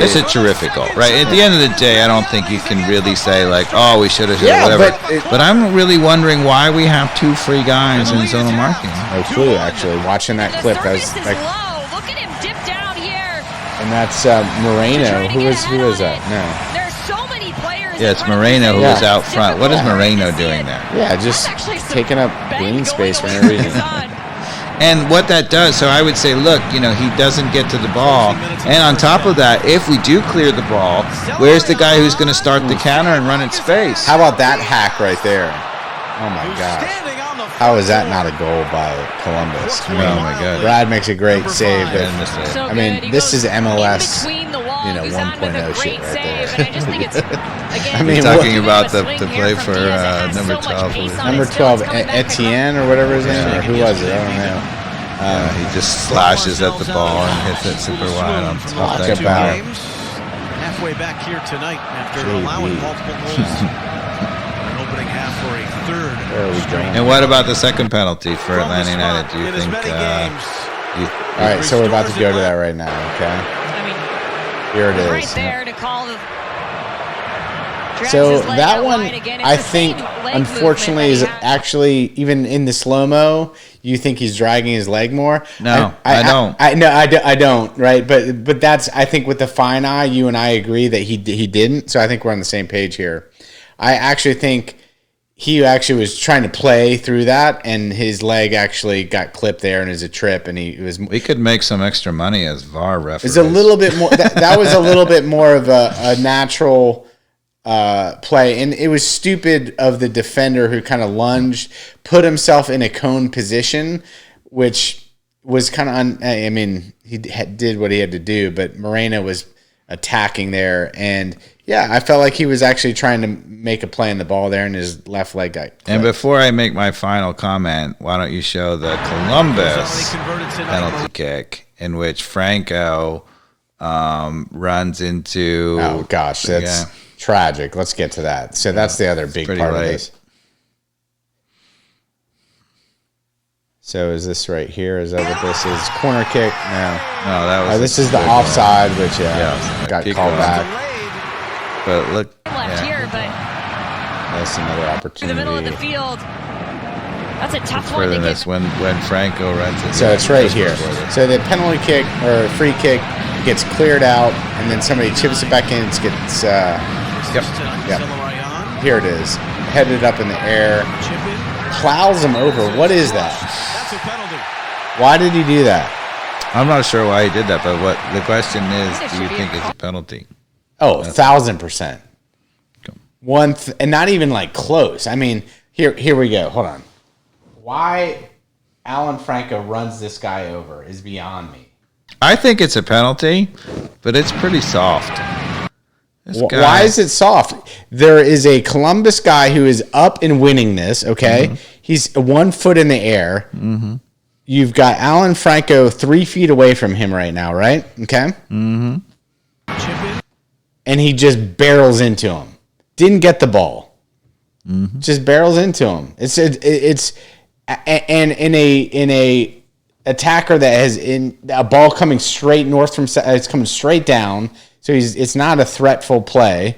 It's a terrific goal, right? At the end of the day, I don't think you can really say, like, oh, we should have, whatever. But I'm really wondering why we have 2 free guys in zonal marking. No clue, actually. Watching that clip, that was like... Look at him dip down here. And that's Moreno. Who is that? No. There's so many players. Yeah, it's Moreno who is out front. What is Moreno doing there? Yeah, just taking up green space for no reason. And what that does, so I would say, look, he doesn't get to the ball. And on top of that, if we do clear the ball, where's the guy who's going to start the counter and run its space? How about that hack right there? Oh, my gosh. How is that not a goal by Columbus? I mean, oh, my God. Brad makes a great save. But, I mean, this is MLS, 1.0 shit right there. I mean, talking about the play for number 12. Number 12, Etienne or whatever his name, or who was it? I don't know. He just slashes at the ball and hits it super wide on top. Talk about halfway back here tonight after allowing multiple goals. Opening half for a third. And what about the second penalty for Atlanta United? Do you think? All right, so we're about to go to that right now. Okay. Here it is. Right there to call the. So that one, I think, unfortunately, is actually even in the slow mo. You think he's dragging his leg more? No, I don't. I don't. Right, but that's, I think, with the fine eye, you and I agree that he didn't. So I think we're on the same page here. I actually think he actually was trying to play through that, and his leg actually got clipped there, and it was a trip, and he was. We could make some extra money as VAR referees. It's a little bit more. That was a little bit more of a natural play, and it was stupid of the defender who kind of lunged, put himself in a cone position, which was kind of. I mean, he did what he had to do, but Moreno was attacking there, and. Yeah, I felt like he was actually trying to make a play on the ball there, and his left leg got clipped. And before I make my final comment, why don't you show the Columbus penalty kick in which Franco runs into... Oh, gosh, that's tragic. Let's get to that. So that's the other big part of this. So is this right here? Is that what this is? Corner kick? No. No, that was. This is the offside, which got keep called going. back. But look, left here, but That's another in opportunity. the middle of the field. That's a tough one further to than this, get. when Franco runs it. So it's right here. So the penalty kick or free kick gets cleared out, and then somebody chips it back in. It gets here it is, headed up in the air, plows him over. What is that? That's a penalty. Why did he do that? I'm not sure why he did that, but what the question is, do you think it's a penalty? Oh, 1,000%. And not even like close. I mean, here we go. Hold on. Why Alan Franco runs this guy over is beyond me. I think it's a penalty, but it's pretty soft. Why is it soft? There is a Columbus guy who is up and winning this, okay? Mm-hmm. He's 1 foot in the air. Mm-hmm. You've got Alan Franco 3 feet away from him right now, right? Okay? Mm-hmm. And he just barrels into him. Didn't get the ball. Mm-hmm. Just barrels into him. It's and in a attacker that has a ball coming straight north from it's coming straight down. So it's not a threatful play.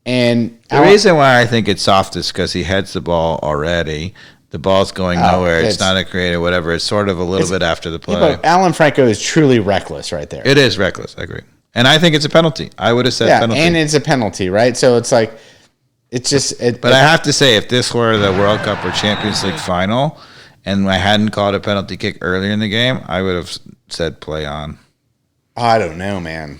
And the reason why I think it's soft is because he heads the ball already. The ball's going nowhere. It's not a creative, whatever. It's sort of a little bit after the play. Yeah, but Alan Franco is truly reckless right there. It is reckless. I agree. And I think it's a penalty. I would have said penalty. And it's a penalty, right? So it's like, it's just. But I have to say, if this were the World Cup or Champions League final, and I hadn't called a penalty kick earlier in the game, I would have said play on. I don't know, man.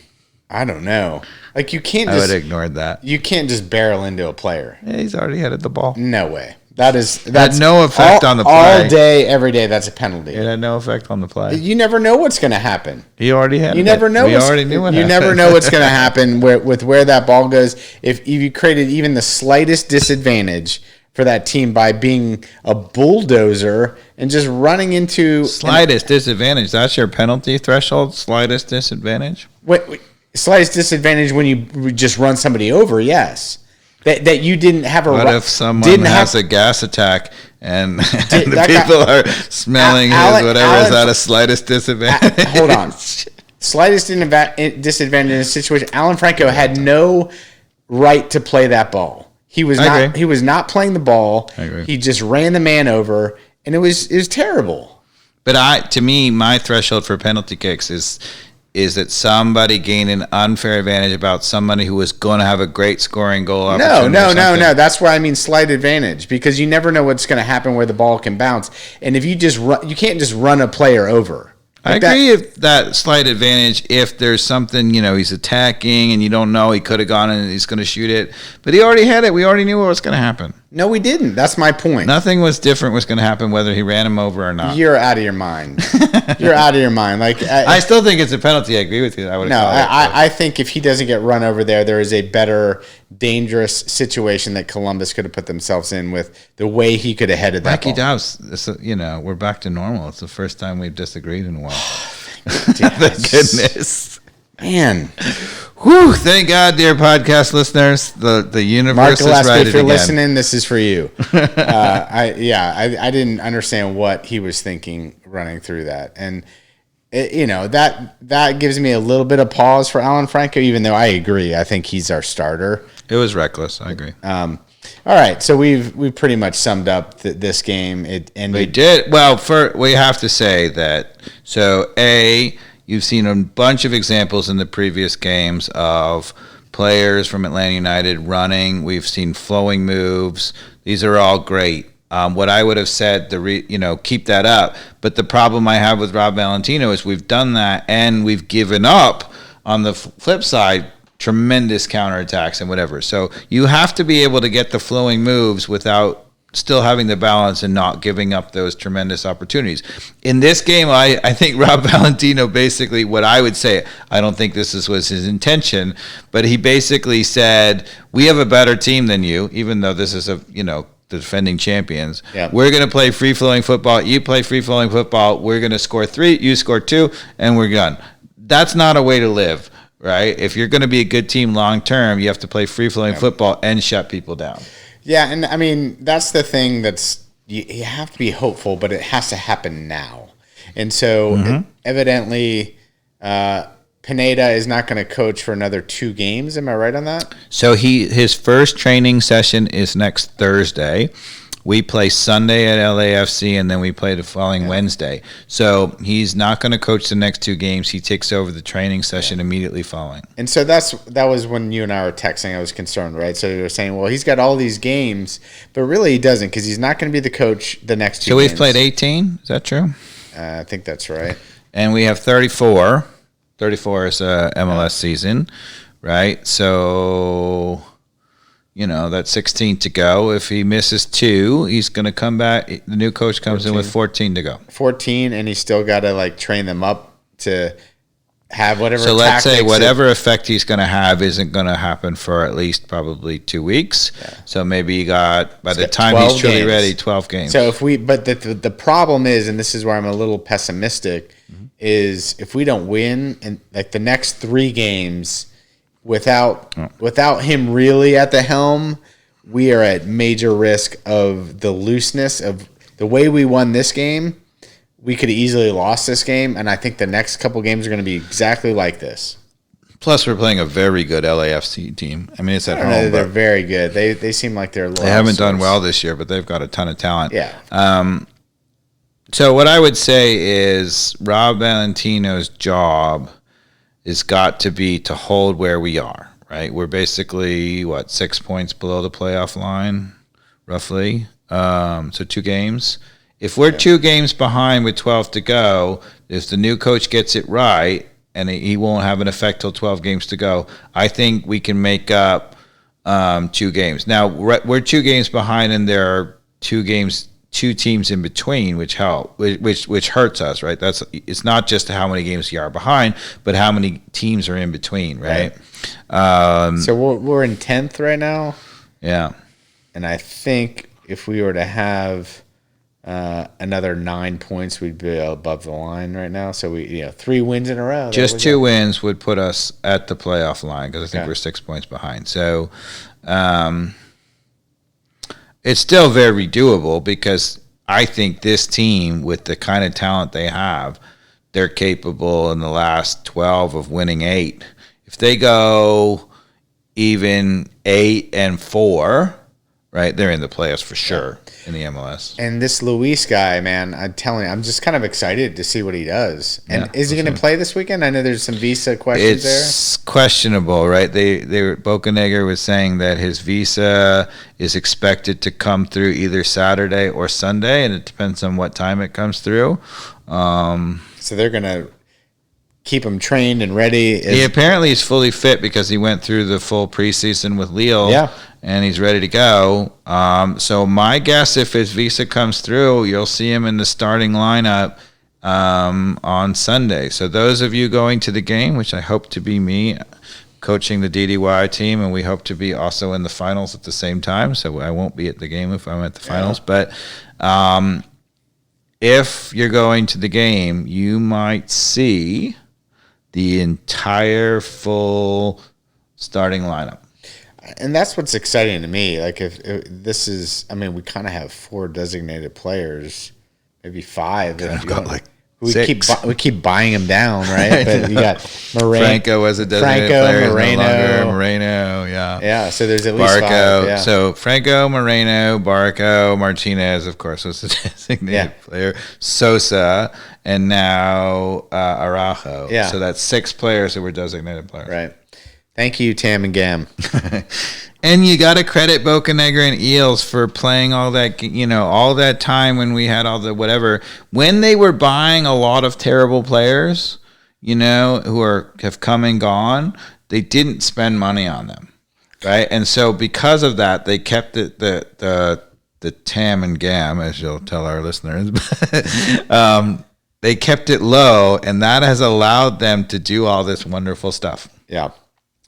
I don't know. Like you can't. I would have ignored that. You can't just barrel into a player. Yeah, he's already headed the ball. No way. That's had no effect on the play. All day, every day, that's a penalty. It had no effect on the play. You never know what's going to happen. He already had. You never know. We already knew what happened. You never know what's going to happen with where that ball goes. If you created even the slightest disadvantage for that team by being a bulldozer and just running into slightest disadvantage. That's your penalty threshold. Slightest disadvantage. Slightest disadvantage when you just run somebody over. Yes. That you didn't have a. What if someone has a gas attack and the people are smelling is that a slightest disadvantage? Hold on, slightest disadvantage in a situation. Alan Franco had no right to play that ball. He was not. He was not playing the ball. He just ran the man over, and it was terrible. But to me, my threshold for penalty kicks is that somebody gained an unfair advantage about somebody who was going to have a great scoring goal opportunity. No. That's why I mean slight advantage, because you never know what's going to happen where the ball can bounce. And if you just run, you can't just run a player over. Like I agree with that slight advantage if there's something, he's attacking and you don't know he could have gone and he's going to shoot it. But he already had it. We already knew what was going to happen. No, we didn't. That's my point. Nothing was different was going to happen whether he ran him over or not. You're out of your mind. You're out of your mind. Like I still think it's a penalty. I agree with you. I think if he doesn't get run over there is a better dangerous situation that Columbus could have put themselves in with the way he could have headed that ball. Dobbs, we're back to normal. It's the first time we've disagreed in a while. Thank goodness. Man. Whew, thank God, dear podcast listeners. The universe is right if you're listening, this is for you. I didn't understand what he was thinking running through that. And that gives me a little bit of pause for Alan Franco, even though I agree. I think he's our starter. It was reckless. I agree. All right, so we've pretty much summed up this game. We did. Well, we have to say that. So, you've seen a bunch of examples in the previous games of players from Atlanta United running. We've seen flowing moves. These are all great. What I would have said, keep that up. But the problem I have with Rob Valentino is we've done that and we've given up on the flip side tremendous counterattacks and whatever. So you have to be able to get the flowing moves without still having the balance and not giving up those tremendous opportunities. In this game, I think Rob Valentino basically, what I would say, I don't think this was his intention, but he basically said, we have a better team than you, even though this is the defending champions. Yeah. We're going to play free-flowing football. You play free-flowing football. We're going to score 3, you score 2, and we're done. That's not a way to live, right? If you're going to be a good team long-term, you have to play free-flowing football and shut people down. Yeah, and I mean, that's the thing that's you have to be hopeful, but it has to happen now. And so evidently Pineda is not going to coach for another 2 games. Am I right on that? So his first training session is next Thursday. We play Sunday at LAFC, and then we play the following Wednesday. So he's not going to coach the next 2 games. He takes over the training session immediately following. And so that was when you and I were texting. I was concerned, right? So you were saying, well, he's got all these games, but really he doesn't, because he's not going to be the coach the next 2 games. So we've played 18. Is that true? I think that's right. And we have 34. 34 is a MLS season, right? So... that's 16 to go. If he misses 2, he's going to come back. The new coach comes 14. In with 14 to go. 14, and he's still got to train them up to have whatever. So let's say whatever effect he's going to have isn't going to happen for at least probably 2 weeks. Yeah. So maybe you got by the time he's truly ready, 12 games. So but the problem is, and this is where I'm a little pessimistic, is if we don't win and the next 3 games. Without him really at the helm, we are at major risk of the looseness of the way we won this game. We could have easily lost this game, and I think the next couple games are going to be exactly like this. Plus, we're playing a very good LAFC team. I mean, it's at home. They're very good. They seem like they're. They haven't done well this year, but they've got a ton of talent. Yeah. So what I would say is Rob Valentino's job has got to be to hold where we are, right? We're basically, 6 points below the playoff line, roughly. So 2 games. If we're 2 games behind with 12 to go, if the new coach gets it right, and he won't have an effect till 12 games to go, I think we can make up 2 games. Now, we're 2 games behind, and there are 2 teams in between, which hurts us, right? It's not just how many games you are behind, but how many teams are in between, right? So we're in 10th right now. Yeah, and I think if we were to have another 9 points, we'd be above the line right now. So we 3 wins in a row. Just 2 wins would put us at the playoff line, because I think we're 6 points behind. So. It's still very doable, because I think this team, with the kind of talent they have, they're capable in the last 12 of winning 8. If they go even 8-4, right, they're in the playoffs for sure in the MLS. And this Luis guy, man, I'm telling you, I'm just kind of excited to see what he does. And is he going to play this weekend? I know there's some visa questions there. It's questionable, right? Bocanegra was saying that his visa is expected to come through either Saturday or Sunday, and it depends on what time it comes through. So they're going to keep him trained and ready. He apparently is fully fit, because he went through the full preseason with Lille. Yeah. And he's ready to go. So my guess, if his visa comes through, you'll see him in the starting lineup on Sunday. So those of you going to the game, which I hope to be me, coaching the DDY team, and we hope to be also in the finals at the same time. So I won't be at the game if I'm at the finals. But if you're going to the game, you might see the entire full starting lineup. And that's what's exciting to me. If this is, we kind of have 4 designated players, maybe 5. I've got we 6. We keep buying them down, right? But you got Franco as a designated player, Moreno, yeah. Yeah, so there's at least Barco. 5. Yeah. So Franco, Moreno, Barco, Martinez, of course, was the designated player. Sosa, and now Araujo. Yeah. So that's 6 players that were designated players. Right. Thank you, Tam and Gam. And you got to credit Bocanegra and Eels for playing all that, all that time when we had all the whatever. When they were buying a lot of terrible players, who have come and gone, they didn't spend money on them, right? And so because of that, they kept it the Tam and Gam, as you'll tell our listeners. They kept it low, and that has allowed them to do all this wonderful stuff. Yeah.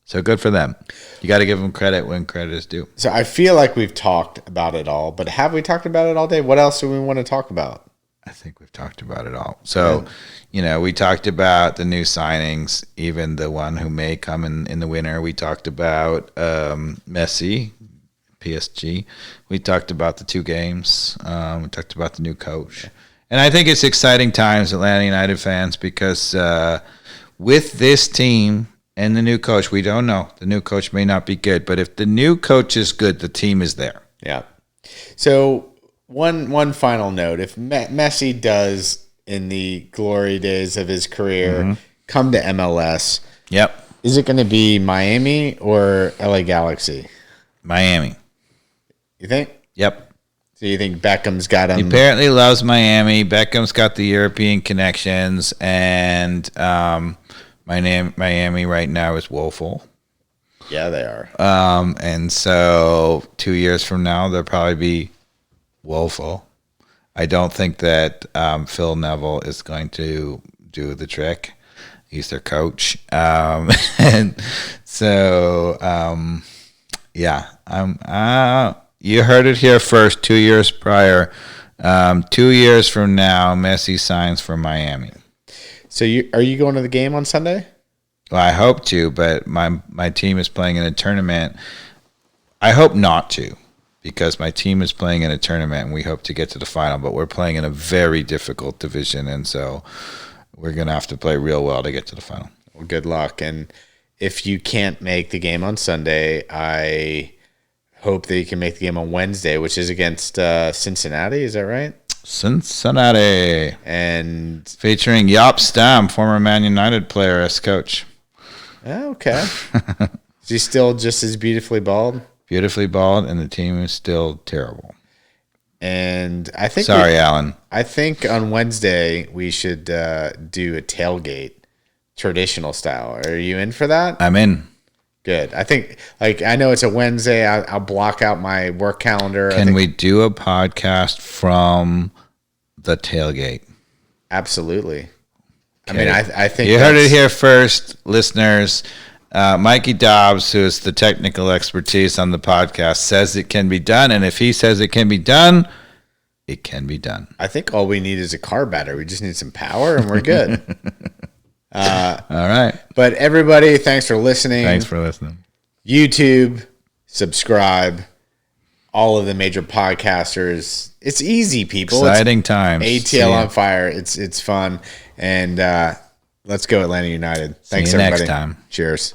So good for them. You got to give them credit when credit is due. So I feel like we've talked about it all, but have we talked about it all day? What else do we want to talk about? I think we've talked about it all. So, we talked about the new signings, even the one who may come in the winter. We talked about Messi PSG. We talked about the 2 games. We talked about the new coach. And I think it's exciting times, Atlanta United fans, because with this team and the new coach, we don't know. The new coach may not be good, but if the new coach is good, the team is there. Yeah. So one final note: if Messi does, in the glory days of his career, come to MLS, is it going to be Miami or LA Galaxy? Miami. You think? Yep. So you think Beckham's got him? He apparently loves Miami. Beckham's got the European connections, and Miami right now is woeful. Yeah, they are. And so 2 years from now, they'll probably be woeful. I don't think that Phil Neville is going to do the trick. He's their coach. And so, you heard it here first. 2 years prior. 2 years from now, Messi signs for Miami. So are you going to the game on Sunday? Well, I hope to, but my team is playing in a tournament. I hope not to, because my team is playing in a tournament, and we hope to get to the final, but we're playing in a very difficult division, and so we're going to have to play real well to get to the final. Well, good luck. And if you can't make the game on Sunday, I hope that you can make the game on Wednesday, which is against Cincinnati. Is that right? Cincinnati. And featuring Jaap Stam, former Man United player, as coach. Okay. Is he still just as beautifully bald? Beautifully bald, and the team is still terrible. And I think sorry, Alan. I think on Wednesday we should do a tailgate, traditional style. Are you in for that? I'm in. Good. I think, I know it's a Wednesday. I'll block out my work calendar. Can we do a podcast from the tailgate? Absolutely. Okay. I mean, I think you heard it here first, listeners. Mikey Dobbs, who is the technical expertise on the podcast, says it can be done. And if he says it can be done, it can be done. I think all we need is a car battery. We just need some power, and we're good. All right. But everybody, thanks for listening. Thanks for listening. YouTube, subscribe, all of the major podcasters. It's easy, people. Exciting times. ATL on fire. It's fun. And let's go Atlanta United. Thanks, See you everybody. next time. Cheers.